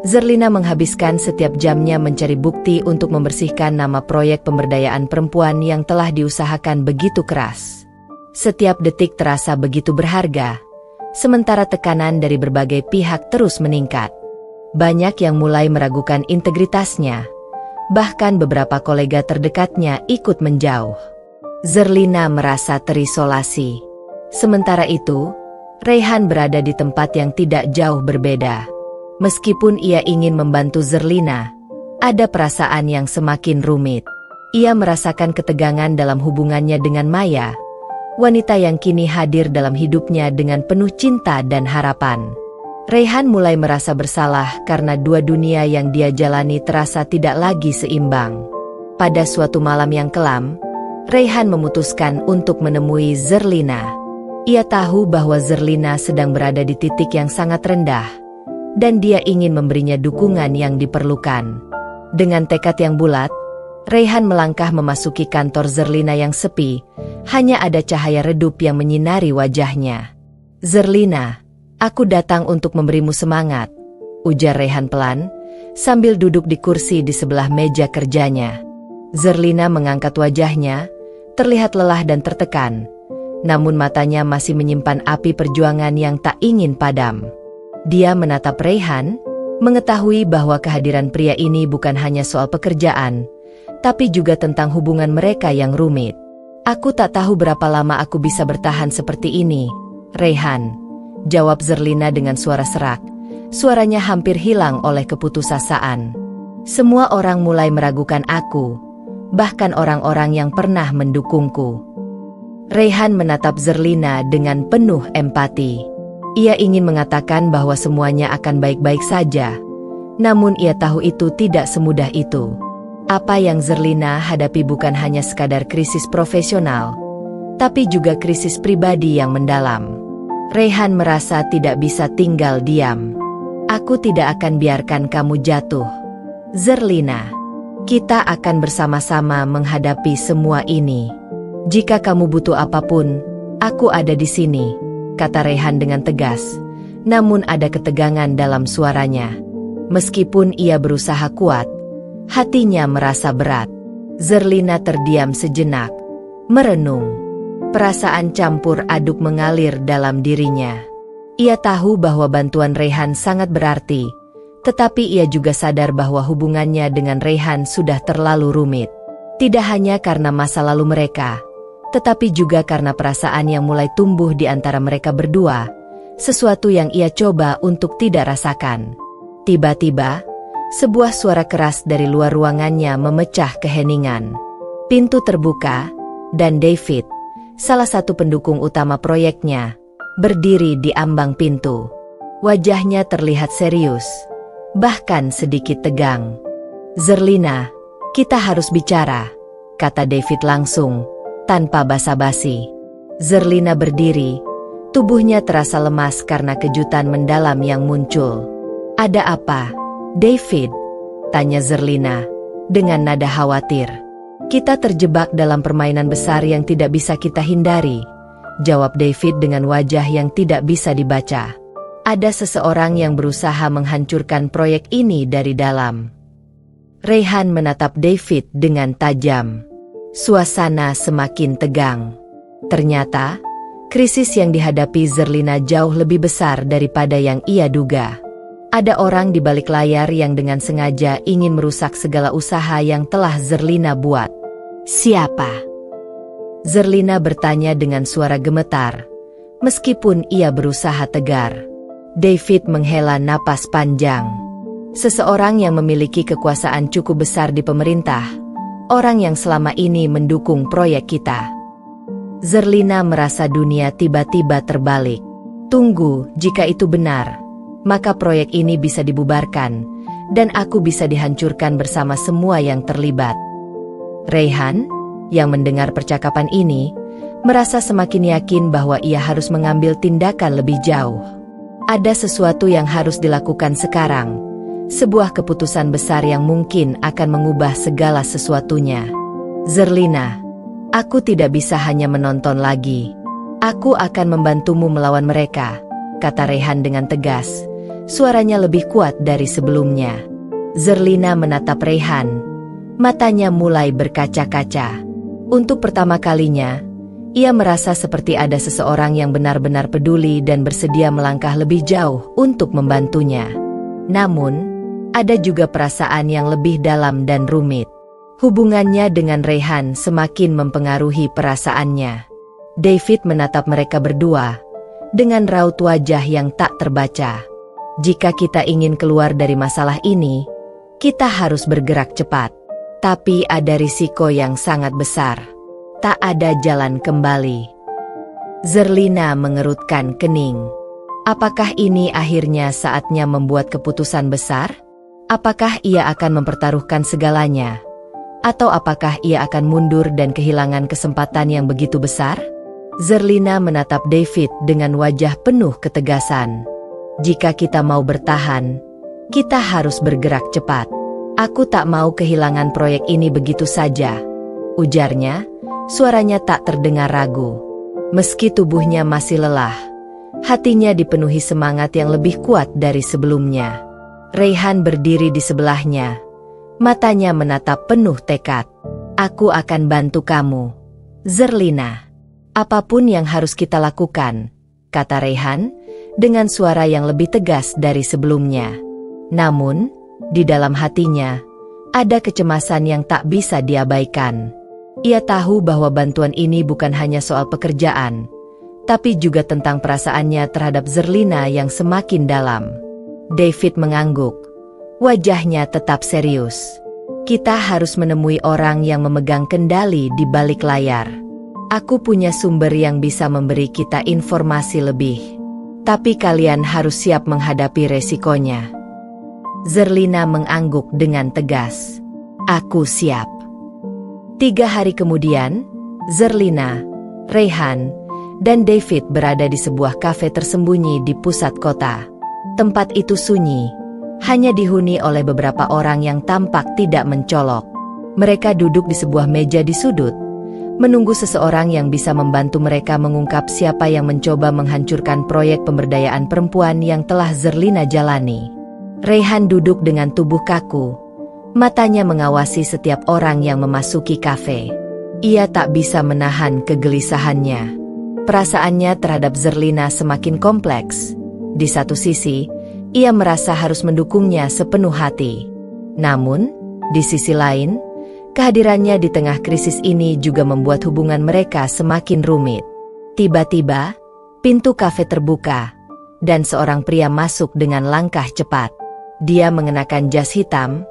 Zerlina menghabiskan setiap jamnya mencari bukti untuk membersihkan nama proyek pemberdayaan perempuan yang telah diusahakan begitu keras. Setiap detik terasa begitu berharga, sementara tekanan dari berbagai pihak terus meningkat. Banyak yang mulai meragukan integritasnya, bahkan beberapa kolega terdekatnya ikut menjauh. Zerlina merasa terisolasi. Sementara itu, Rayhan berada di tempat yang tidak jauh berbeda. Meskipun ia ingin membantu Zerlina, ada perasaan yang semakin rumit. Ia merasakan ketegangan dalam hubungannya dengan Maya, wanita yang kini hadir dalam hidupnya dengan penuh cinta dan harapan. Rayhan mulai merasa bersalah karena dua dunia yang dia jalani terasa tidak lagi seimbang. Pada suatu malam yang kelam, Rayhan memutuskan untuk menemui Zerlina. Ia tahu bahwa Zerlina sedang berada di titik yang sangat rendah, dan dia ingin memberinya dukungan yang diperlukan. Dengan tekad yang bulat, Rayhan melangkah memasuki kantor Zerlina yang sepi, hanya ada cahaya redup yang menyinari wajahnya. Zerlina, aku datang untuk memberimu semangat, ujar Rayhan pelan, sambil duduk di kursi di sebelah meja kerjanya. Zerlina mengangkat wajahnya, terlihat lelah dan tertekan, namun matanya masih menyimpan api perjuangan yang tak ingin padam. Dia menatap Rayhan, mengetahui bahwa kehadiran pria ini bukan hanya soal pekerjaan, tapi juga tentang hubungan mereka yang rumit. Aku tak tahu berapa lama aku bisa bertahan seperti ini, Rayhan, jawab Zerlina dengan suara serak. Suaranya hampir hilang oleh keputusasaan. Semua orang mulai meragukan aku, bahkan orang-orang yang pernah mendukungku. Rayhan menatap Zerlina dengan penuh empati. Ia ingin mengatakan bahwa semuanya akan baik-baik saja, namun ia tahu itu tidak semudah itu. Apa yang Zerlina hadapi bukan hanya sekadar krisis profesional, tapi juga krisis pribadi yang mendalam. Rayhan merasa tidak bisa tinggal diam. Aku tidak akan biarkan kamu jatuh, Zerlina. Kita akan bersama-sama menghadapi semua ini. Jika kamu butuh apapun, aku ada di sini, kata Rayhan dengan tegas. Namun ada ketegangan dalam suaranya. Meskipun ia berusaha kuat, hatinya merasa berat. Zerlina terdiam sejenak, merenung. Perasaan campur aduk mengalir dalam dirinya. Ia tahu bahwa bantuan Rayhan sangat berarti, tetapi ia juga sadar bahwa hubungannya dengan Rayhan sudah terlalu rumit. Tidak hanya karena masa lalu mereka, tetapi juga karena perasaan yang mulai tumbuh di antara mereka berdua, sesuatu yang ia coba untuk tidak rasakan. Tiba-tiba, sebuah suara keras dari luar ruangannya memecah keheningan. Pintu terbuka, dan David, salah satu pendukung utama proyeknya, berdiri di ambang pintu. Wajahnya terlihat serius, bahkan sedikit tegang. "Zerlina, kita harus bicara," kata David langsung, tanpa basa-basi. Zerlina berdiri, tubuhnya terasa lemas karena kejutan mendalam yang muncul. "Ada apa, David?" tanya Zerlina, dengan nada khawatir. "Kita terjebak dalam permainan besar yang tidak bisa kita hindari," jawab David dengan wajah yang tidak bisa dibaca. "Ada seseorang yang berusaha menghancurkan proyek ini dari dalam." Rayhan menatap David dengan tajam. Suasana semakin tegang. Ternyata, krisis yang dihadapi Zerlina jauh lebih besar daripada yang ia duga. Ada orang di balik layar yang dengan sengaja ingin merusak segala usaha yang telah Zerlina buat. "Siapa?" Zerlina bertanya dengan suara gemetar, meskipun ia berusaha tegar. David menghela napas panjang. "Seseorang yang memiliki kekuasaan cukup besar di pemerintah, orang yang selama ini mendukung proyek kita." Zerlina merasa dunia tiba-tiba terbalik. "Tunggu, jika itu benar, maka proyek ini bisa dibubarkan, dan aku bisa dihancurkan bersama semua yang terlibat." Rayhan, yang mendengar percakapan ini, merasa semakin yakin bahwa ia harus mengambil tindakan lebih jauh. Ada sesuatu yang harus dilakukan sekarang, sebuah keputusan besar yang mungkin akan mengubah segala sesuatunya. "Zerlina, aku tidak bisa hanya menonton lagi. Aku akan membantumu melawan mereka," kata Rayhan dengan tegas. Suaranya lebih kuat dari sebelumnya. Zerlina menatap Rayhan. Matanya mulai berkaca-kaca. Untuk pertama kalinya, ia merasa seperti ada seseorang yang benar-benar peduli dan bersedia melangkah lebih jauh untuk membantunya. Namun, ada juga perasaan yang lebih dalam dan rumit. Hubungannya dengan Rayhan semakin mempengaruhi perasaannya. David menatap mereka berdua, dengan raut wajah yang tak terbaca. "Jika kita ingin keluar dari masalah ini, kita harus bergerak cepat. Tapi ada risiko yang sangat besar. Tak ada jalan kembali." Zerlina mengerutkan kening. Apakah ini akhirnya saatnya membuat keputusan besar? Apakah ia akan mempertaruhkan segalanya? Atau apakah ia akan mundur dan kehilangan kesempatan yang begitu besar? Zerlina menatap David dengan wajah penuh ketegasan. "Jika kita mau bertahan, kita harus bergerak cepat. Aku tak mau kehilangan proyek ini begitu saja," ujarnya, suaranya tak terdengar ragu. Meski tubuhnya masih lelah, hatinya dipenuhi semangat yang lebih kuat dari sebelumnya. Rayhan berdiri di sebelahnya, matanya menatap penuh tekad. "Aku akan bantu kamu, Zerlina. Apapun yang harus kita lakukan," kata Rayhan, dengan suara yang lebih tegas dari sebelumnya. Namun, di dalam hatinya, ada kecemasan yang tak bisa diabaikan. Ia tahu bahwa bantuan ini bukan hanya soal pekerjaan, tapi juga tentang perasaannya terhadap Zerlina yang semakin dalam. David mengangguk, wajahnya tetap serius. "Kita harus menemui orang yang memegang kendali di balik layar. Aku punya sumber yang bisa memberi kita informasi lebih. Tapi kalian harus siap menghadapi resikonya." Zerlina mengangguk dengan tegas. "Aku siap." 3 hari kemudian, Zerlina, Rayhan, dan David berada di sebuah kafe tersembunyi di pusat kota. Tempat itu sunyi, hanya dihuni oleh beberapa orang yang tampak tidak mencolok. Mereka duduk di sebuah meja di sudut, menunggu seseorang yang bisa membantu mereka mengungkap siapa yang mencoba menghancurkan proyek pemberdayaan perempuan yang telah Zerlina jalani. Rayhan duduk dengan tubuh kaku, Matanya mengawasi setiap orang yang memasuki kafe. Ia tak bisa menahan kegelisahannya. Perasaannya terhadap Zerlina semakin kompleks. Di satu sisi, ia merasa harus mendukungnya sepenuh hati. Namun, di sisi lain, kehadirannya di tengah krisis ini juga membuat hubungan mereka semakin rumit. Tiba-tiba, pintu kafe terbuka, dan seorang pria masuk dengan langkah cepat. Dia mengenakan jas hitam,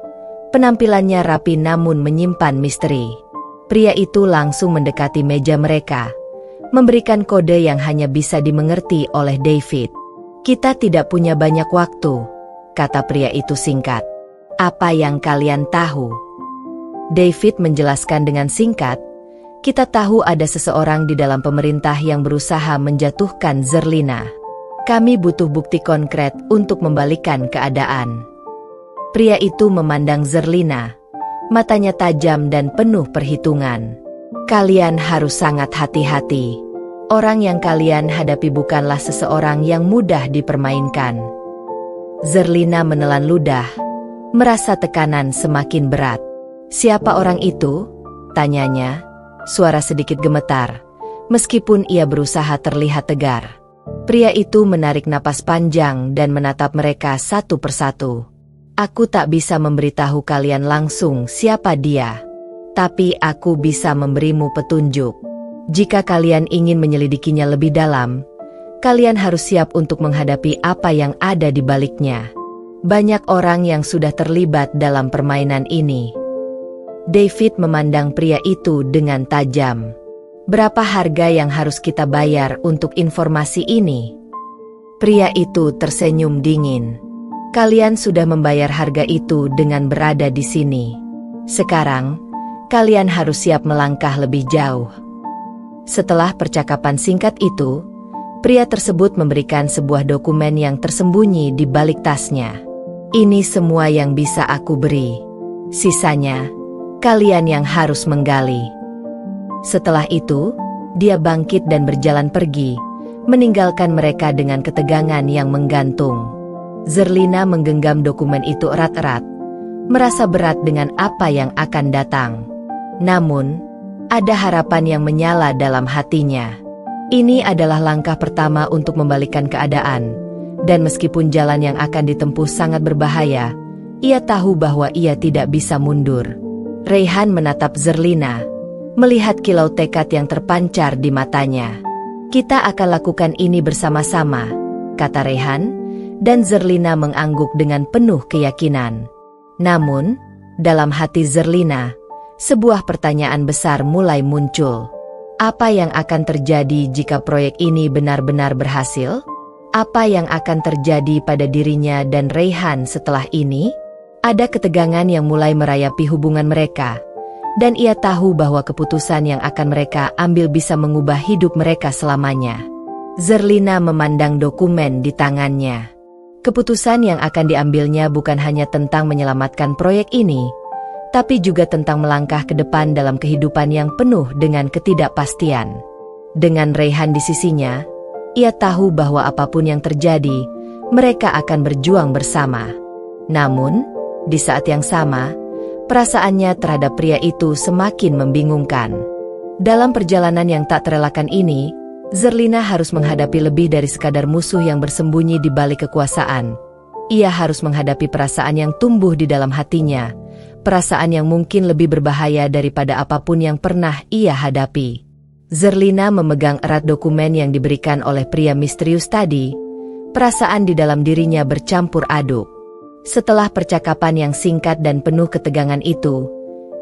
penampilannya rapi namun menyimpan misteri. Pria itu langsung mendekati meja mereka, memberikan kode yang hanya bisa dimengerti oleh David. "Kita tidak punya banyak waktu," kata pria itu singkat. "Apa yang kalian tahu?" David menjelaskan dengan singkat, "Kita tahu ada seseorang di dalam pemerintah yang berusaha menjatuhkan Zerlina. Kami butuh bukti konkret untuk membalikkan keadaan." Pria itu memandang Zerlina, matanya tajam dan penuh perhitungan. "Kalian harus sangat hati-hati. Orang yang kalian hadapi bukanlah seseorang yang mudah dipermainkan." Zerlina menelan ludah, merasa tekanan semakin berat. "Siapa orang itu?" tanyanya, suara sedikit gemetar, meskipun ia berusaha terlihat tegar. Pria itu menarik napas panjang dan menatap mereka satu persatu. "Aku tak bisa memberitahu kalian langsung siapa dia, tapi aku bisa memberimu petunjuk. Jika kalian ingin menyelidikinya lebih dalam, kalian harus siap untuk menghadapi apa yang ada di baliknya. Banyak orang yang sudah terlibat dalam permainan ini." David memandang pria itu dengan tajam. "Berapa harga yang harus kita bayar untuk informasi ini?" Pria itu tersenyum dingin. "Kalian sudah membayar harga itu dengan berada di sini. Sekarang, kalian harus siap melangkah lebih jauh." Setelah percakapan singkat itu, pria tersebut memberikan sebuah dokumen yang tersembunyi di balik tasnya. "Ini semua yang bisa aku beri. Sisanya, kalian yang harus menggali." Setelah itu, dia bangkit dan berjalan pergi, meninggalkan mereka dengan ketegangan yang menggantung. Zerlina menggenggam dokumen itu erat-erat, merasa berat dengan apa yang akan datang. Namun, ada harapan yang menyala dalam hatinya. Ini adalah langkah pertama untuk membalikkan keadaan, dan meskipun jalan yang akan ditempuh sangat berbahaya, ia tahu bahwa ia tidak bisa mundur. Reyhan menatap Zerlina, melihat kilau tekad yang terpancar di matanya. "Kita akan lakukan ini bersama-sama," kata Reyhan, dan Zerlina mengangguk dengan penuh keyakinan. Namun, dalam hati Zerlina, sebuah pertanyaan besar mulai muncul. Apa yang akan terjadi jika proyek ini benar-benar berhasil? Apa yang akan terjadi pada dirinya dan Reyhan setelah ini? Ada ketegangan yang mulai merayapi hubungan mereka, dan ia tahu bahwa keputusan yang akan mereka ambil bisa mengubah hidup mereka selamanya. Zerlina memandang dokumen di tangannya. Keputusan yang akan diambilnya bukan hanya tentang menyelamatkan proyek ini, tapi juga tentang melangkah ke depan dalam kehidupan yang penuh dengan ketidakpastian. Dengan Reyhan di sisinya, ia tahu bahwa apapun yang terjadi, mereka akan berjuang bersama. Namun, di saat yang sama, perasaannya terhadap pria itu semakin membingungkan. Dalam perjalanan yang tak terelakkan ini, Zerlina harus menghadapi lebih dari sekadar musuh yang bersembunyi di balik kekuasaan. Ia harus menghadapi perasaan yang tumbuh di dalam hatinya, perasaan yang mungkin lebih berbahaya daripada apapun yang pernah ia hadapi. Zerlina memegang erat dokumen yang diberikan oleh pria misterius tadi. Perasaan di dalam dirinya bercampur aduk. Setelah percakapan yang singkat dan penuh ketegangan itu,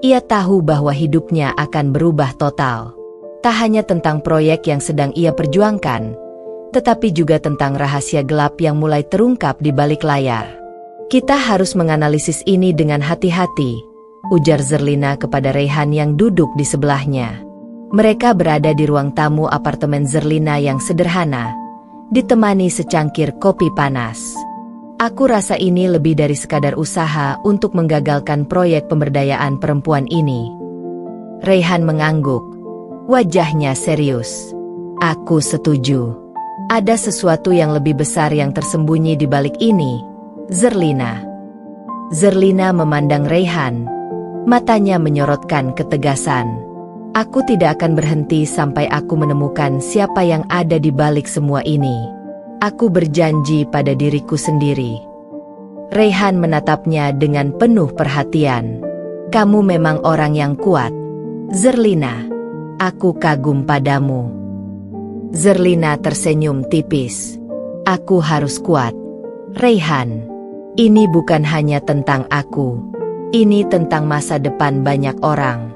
ia tahu bahwa hidupnya akan berubah total. Tak hanya tentang proyek yang sedang ia perjuangkan, tetapi juga tentang rahasia gelap yang mulai terungkap di balik layar. "Kita harus menganalisis ini dengan hati-hati," ujar Zerlina kepada Reyhan yang duduk di sebelahnya. Mereka berada di ruang tamu apartemen Zerlina yang sederhana, ditemani secangkir kopi panas. "Aku rasa ini lebih dari sekadar usaha untuk menggagalkan proyek pemberdayaan perempuan ini." Reyhan mengangguk, wajahnya serius. "Aku setuju. Ada sesuatu yang lebih besar yang tersembunyi di balik ini, Zerlina." Zerlina memandang Raihan. Matanya menyorotkan ketegasan. Aku tidak akan berhenti sampai aku menemukan siapa yang ada di balik semua ini. Aku berjanji pada diriku sendiri. Raihan menatapnya dengan penuh perhatian. Kamu memang orang yang kuat, Zerlina. Aku kagum padamu. Zerlina tersenyum tipis. Aku harus kuat, Raihan. Ini bukan hanya tentang aku. Ini tentang masa depan banyak orang.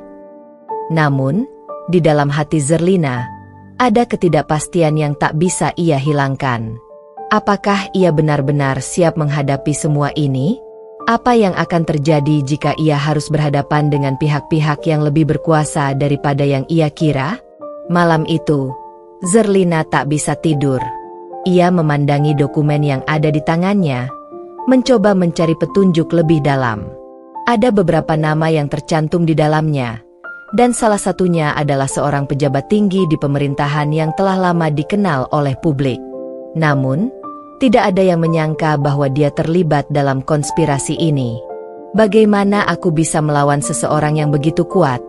Namun, di dalam hati Zerlina, ada ketidakpastian yang tak bisa ia hilangkan. Apakah ia benar-benar siap menghadapi semua ini? Apa yang akan terjadi jika ia harus berhadapan dengan pihak-pihak yang lebih berkuasa daripada yang ia kira? Malam itu, Zerlina tak bisa tidur. Ia memandangi dokumen yang ada di tangannya, mencoba mencari petunjuk lebih dalam. Ada beberapa nama yang tercantum di dalamnya, dan salah satunya adalah seorang pejabat tinggi di pemerintahan yang telah lama dikenal oleh publik. Namun, tidak ada yang menyangka bahwa dia terlibat dalam konspirasi ini. Bagaimana aku bisa melawan seseorang yang begitu kuat?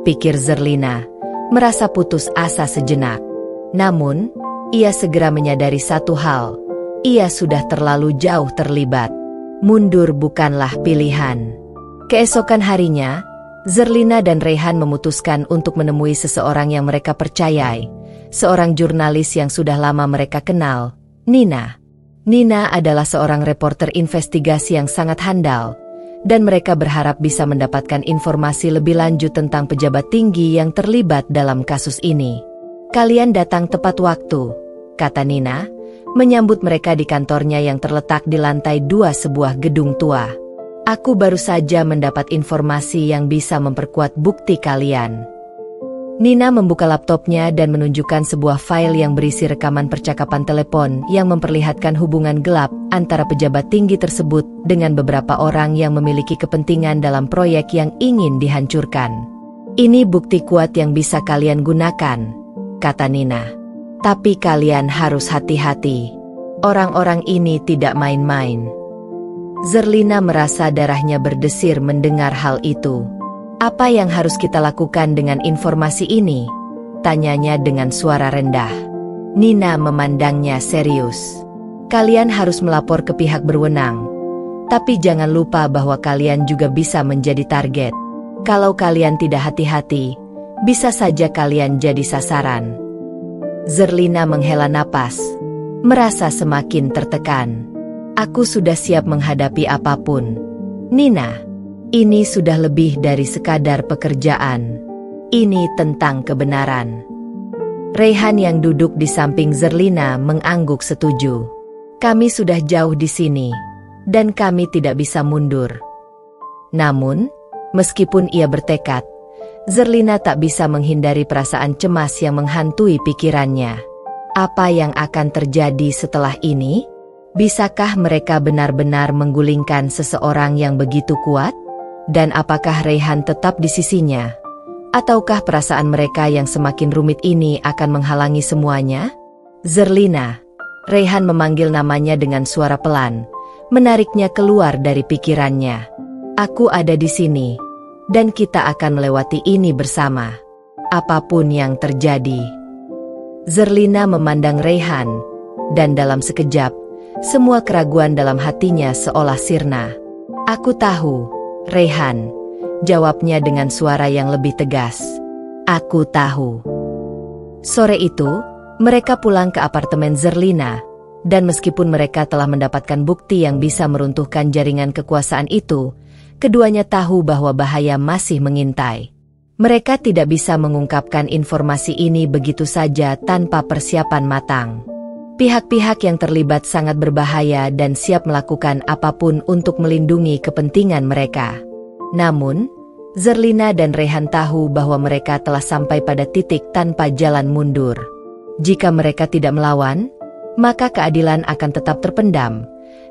Pikir Zerlina, merasa putus asa sejenak. Namun, ia segera menyadari satu hal. Ia sudah terlalu jauh terlibat. Mundur bukanlah pilihan. Keesokan harinya, Zerlina dan Raihan memutuskan untuk menemui seseorang yang mereka percayai. Seorang jurnalis yang sudah lama mereka kenal, Nina. Nina adalah seorang reporter investigasi yang sangat handal, dan mereka berharap bisa mendapatkan informasi lebih lanjut tentang pejabat tinggi yang terlibat dalam kasus ini. Kalian datang tepat waktu, kata Nina, menyambut mereka di kantornya yang terletak di lantai 2 sebuah gedung tua. Aku baru saja mendapat informasi yang bisa memperkuat bukti kalian. Nina membuka laptopnya dan menunjukkan sebuah file yang berisi rekaman percakapan telepon yang memperlihatkan hubungan gelap antara pejabat tinggi tersebut dengan beberapa orang yang memiliki kepentingan dalam proyek yang ingin dihancurkan. Ini bukti kuat yang bisa kalian gunakan, kata Nina. Tapi kalian harus hati-hati. Orang-orang ini tidak main-main. Zerlina merasa darahnya berdesir mendengar hal itu. Apa yang harus kita lakukan dengan informasi ini? Tanyanya dengan suara rendah. Nina memandangnya serius. Kalian harus melapor ke pihak berwenang. Tapi jangan lupa bahwa kalian juga bisa menjadi target. Kalau kalian tidak hati-hati, bisa saja kalian jadi sasaran. Zerlina menghela napas, merasa semakin tertekan. Aku sudah siap menghadapi apapun. Nina, ini sudah lebih dari sekadar pekerjaan. Ini tentang kebenaran. Raihan yang duduk di samping Zerlina mengangguk setuju. Kami sudah jauh di sini, dan kami tidak bisa mundur. Namun, meskipun ia bertekad, Zerlina tak bisa menghindari perasaan cemas yang menghantui pikirannya. Apa yang akan terjadi setelah ini? Bisakah mereka benar-benar menggulingkan seseorang yang begitu kuat? Dan apakah Raihan tetap di sisinya? Ataukah perasaan mereka yang semakin rumit ini akan menghalangi semuanya? Zerlina. Raihan memanggil namanya dengan suara pelan, menariknya keluar dari pikirannya. Aku ada di sini, dan kita akan melewati ini bersama. Apapun yang terjadi. Zerlina memandang Raihan, dan dalam sekejap, semua keraguan dalam hatinya seolah sirna. Aku tahu, Raihan, jawabnya dengan suara yang lebih tegas. Aku tahu. Sore itu, mereka pulang ke apartemen Zerlina, dan meskipun mereka telah mendapatkan bukti yang bisa meruntuhkan jaringan kekuasaan itu, keduanya tahu bahwa bahaya masih mengintai. Mereka tidak bisa mengungkapkan informasi ini begitu saja tanpa persiapan matang. Pihak-pihak yang terlibat sangat berbahaya dan siap melakukan apapun untuk melindungi kepentingan mereka. Namun, Zerlina dan Raihan tahu bahwa mereka telah sampai pada titik tanpa jalan mundur. Jika mereka tidak melawan, maka keadilan akan tetap terpendam,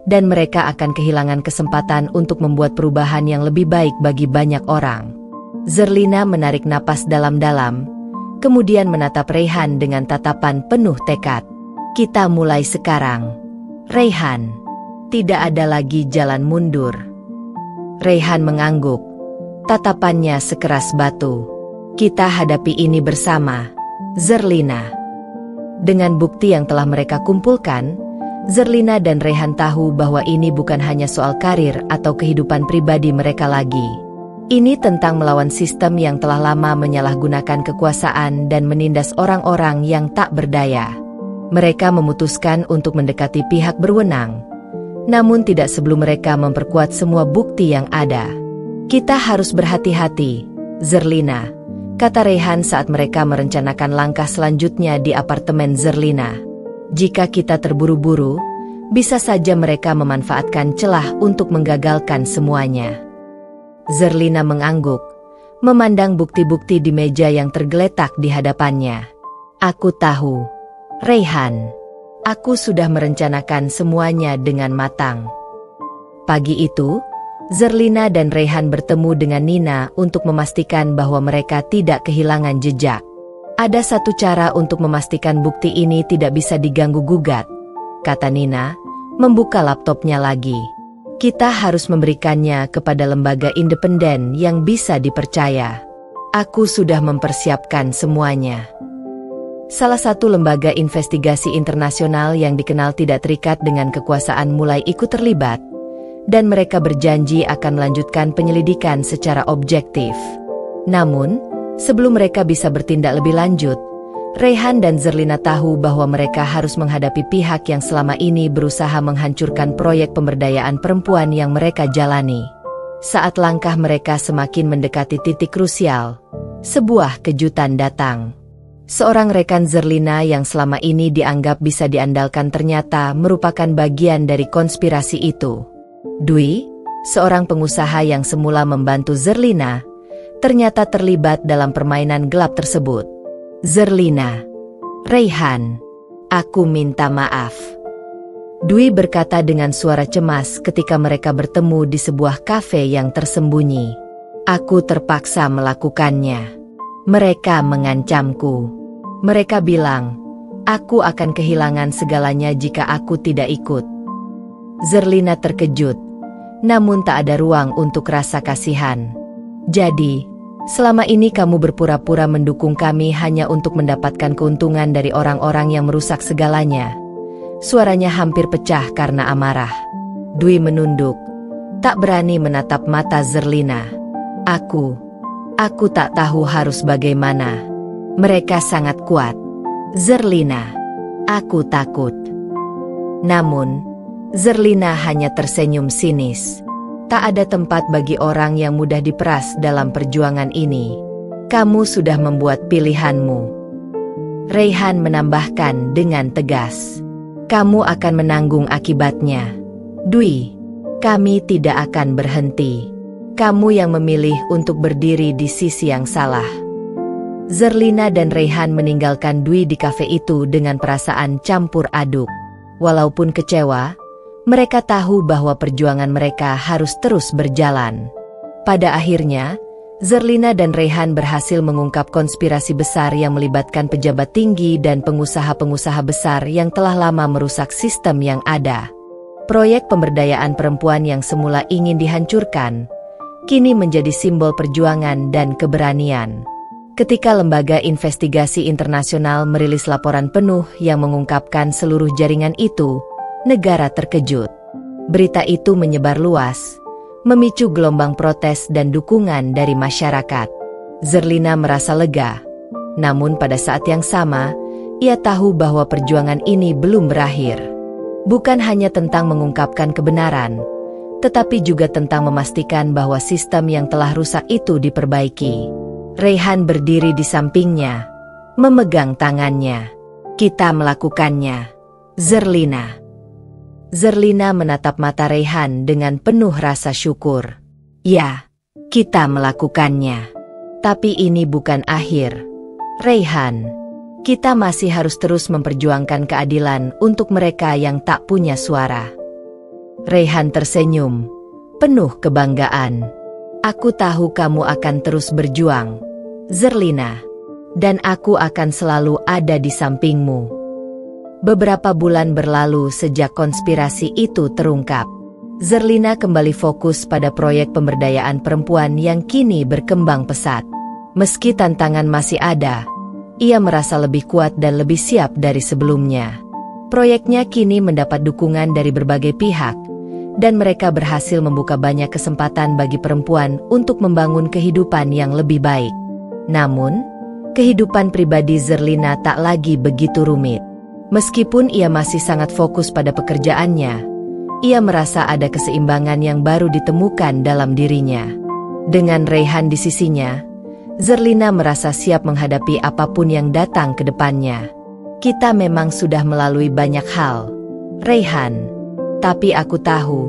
dan mereka akan kehilangan kesempatan untuk membuat perubahan yang lebih baik bagi banyak orang. Zerlina menarik napas dalam-dalam, kemudian menatap Raihan dengan tatapan penuh tekad. Kita mulai sekarang. Raihan, tidak ada lagi jalan mundur. Raihan mengangguk. Tatapannya sekeras batu. Kita hadapi ini bersama, Zerlina. Dengan bukti yang telah mereka kumpulkan, Zerlina dan Raihan tahu bahwa ini bukan hanya soal karir atau kehidupan pribadi mereka lagi. Ini tentang melawan sistem yang telah lama menyalahgunakan kekuasaan dan menindas orang-orang yang tak berdaya. Mereka memutuskan untuk mendekati pihak berwenang, namun tidak sebelum mereka memperkuat semua bukti yang ada. Kita harus berhati-hati, Zerlina, kata Raihan saat mereka merencanakan langkah selanjutnya di apartemen Zerlina. Jika kita terburu-buru, bisa saja mereka memanfaatkan celah untuk menggagalkan semuanya. Zerlina mengangguk, memandang bukti-bukti di meja yang tergeletak di hadapannya. Aku tahu, Raihan. Aku sudah merencanakan semuanya dengan matang. Pagi itu, Zerlina dan Raihan bertemu dengan Nina untuk memastikan bahwa mereka tidak kehilangan jejak. Ada satu cara untuk memastikan bukti ini tidak bisa diganggu-gugat, kata Nina, membuka laptopnya lagi. Kita harus memberikannya kepada lembaga independen yang bisa dipercaya. Aku sudah mempersiapkan semuanya. Salah satu lembaga investigasi internasional yang dikenal tidak terikat dengan kekuasaan mulai ikut terlibat, dan mereka berjanji akan melanjutkan penyelidikan secara objektif. Namun, sebelum mereka bisa bertindak lebih lanjut, Raihan dan Zerlina tahu bahwa mereka harus menghadapi pihak yang selama ini berusaha menghancurkan proyek pemberdayaan perempuan yang mereka jalani. Saat langkah mereka semakin mendekati titik krusial, sebuah kejutan datang. Seorang rekan Zerlina yang selama ini dianggap bisa diandalkan ternyata merupakan bagian dari konspirasi itu. Dwi, seorang pengusaha yang semula membantu Zerlina, ternyata terlibat dalam permainan gelap tersebut. Zerlina, Raihan, aku minta maaf. Dwi berkata dengan suara cemas ketika mereka bertemu di sebuah kafe yang tersembunyi. Aku terpaksa melakukannya. Mereka mengancamku. Mereka bilang, aku akan kehilangan segalanya jika aku tidak ikut. Zerlina terkejut, namun tak ada ruang untuk rasa kasihan. Jadi, selama ini kamu berpura-pura mendukung kami hanya untuk mendapatkan keuntungan dari orang-orang yang merusak segalanya. Suaranya hampir pecah karena amarah. Dwi menunduk, tak berani menatap mata Zerlina. Aku tak tahu harus bagaimana. Mereka sangat kuat. Zerlina, aku takut. Namun, Zerlina hanya tersenyum sinis. Tak ada tempat bagi orang yang mudah diperas dalam perjuangan ini. Kamu sudah membuat pilihanmu. Raihan menambahkan dengan tegas. Kamu akan menanggung akibatnya. Dwi, kami tidak akan berhenti. Kamu yang memilih untuk berdiri di sisi yang salah. Zerlina dan Raihan meninggalkan Dwi di kafe itu dengan perasaan campur aduk. Walaupun kecewa, mereka tahu bahwa perjuangan mereka harus terus berjalan. Pada akhirnya, Zerlina dan Raihan berhasil mengungkap konspirasi besar yang melibatkan pejabat tinggi dan pengusaha-pengusaha besar yang telah lama merusak sistem yang ada. Proyek pemberdayaan perempuan yang semula ingin dihancurkan, kini menjadi simbol perjuangan dan keberanian. Ketika lembaga investigasi internasional merilis laporan penuh yang mengungkapkan seluruh jaringan itu, negara terkejut. Berita itu menyebar luas, memicu gelombang protes dan dukungan dari masyarakat. Zerlina merasa lega, namun pada saat yang sama, ia tahu bahwa perjuangan ini belum berakhir. Bukan hanya tentang mengungkapkan kebenaran, tetapi juga tentang memastikan bahwa sistem yang telah rusak itu diperbaiki. Raihan berdiri di sampingnya, memegang tangannya. Kita melakukannya, Zerlina. Zerlina menatap mata Raihan dengan penuh rasa syukur. Ya, kita melakukannya. Tapi ini bukan akhir. Raihan, kita masih harus terus memperjuangkan keadilan untuk mereka yang tak punya suara. Raihan tersenyum, penuh kebanggaan. Aku tahu kamu akan terus berjuang, Zerlina, dan aku akan selalu ada di sampingmu. Beberapa bulan berlalu sejak konspirasi itu terungkap. Zerlina kembali fokus pada proyek pemberdayaan perempuan yang kini berkembang pesat. Meski tantangan masih ada, ia merasa lebih kuat dan lebih siap dari sebelumnya. Proyeknya kini mendapat dukungan dari berbagai pihak, dan mereka berhasil membuka banyak kesempatan bagi perempuan untuk membangun kehidupan yang lebih baik. Namun, kehidupan pribadi Zerlina tak lagi begitu rumit. Meskipun ia masih sangat fokus pada pekerjaannya, ia merasa ada keseimbangan yang baru ditemukan dalam dirinya. Dengan Rayhan di sisinya, Zerlina merasa siap menghadapi apapun yang datang ke depannya. Kita memang sudah melalui banyak hal, Rayhan. Tapi aku tahu,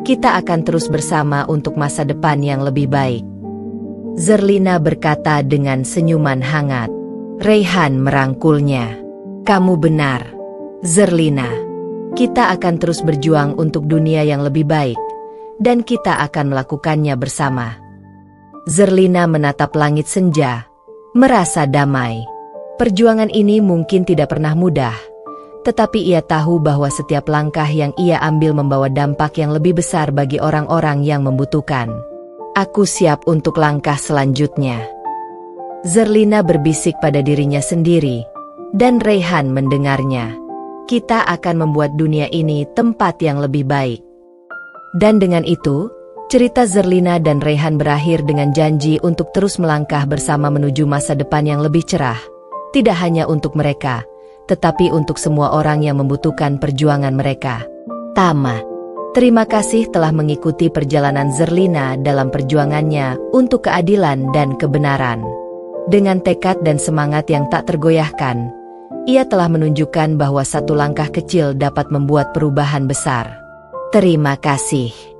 kita akan terus bersama untuk masa depan yang lebih baik. Zerlina berkata dengan senyuman hangat. Rayhan merangkulnya. Kamu benar, Zerlina. Kita akan terus berjuang untuk dunia yang lebih baik, dan kita akan melakukannya bersama. Zerlina menatap langit senja, merasa damai. Perjuangan ini mungkin tidak pernah mudah, tetapi ia tahu bahwa setiap langkah yang ia ambil membawa dampak yang lebih besar bagi orang-orang yang membutuhkan. Aku siap untuk langkah selanjutnya. Zerlina berbisik pada dirinya sendiri, dan Rayhan mendengarnya. Kita akan membuat dunia ini tempat yang lebih baik. Dan dengan itu, cerita Zerlina dan Rayhan berakhir dengan janji untuk terus melangkah bersama menuju masa depan yang lebih cerah. Tidak hanya untuk mereka, tetapi untuk semua orang yang membutuhkan perjuangan mereka. Tamat. Terima kasih telah mengikuti perjalanan Zerlina dalam perjuangannya untuk keadilan dan kebenaran. Dengan tekad dan semangat yang tak tergoyahkan, ia telah menunjukkan bahwa satu langkah kecil dapat membuat perubahan besar. Terima kasih.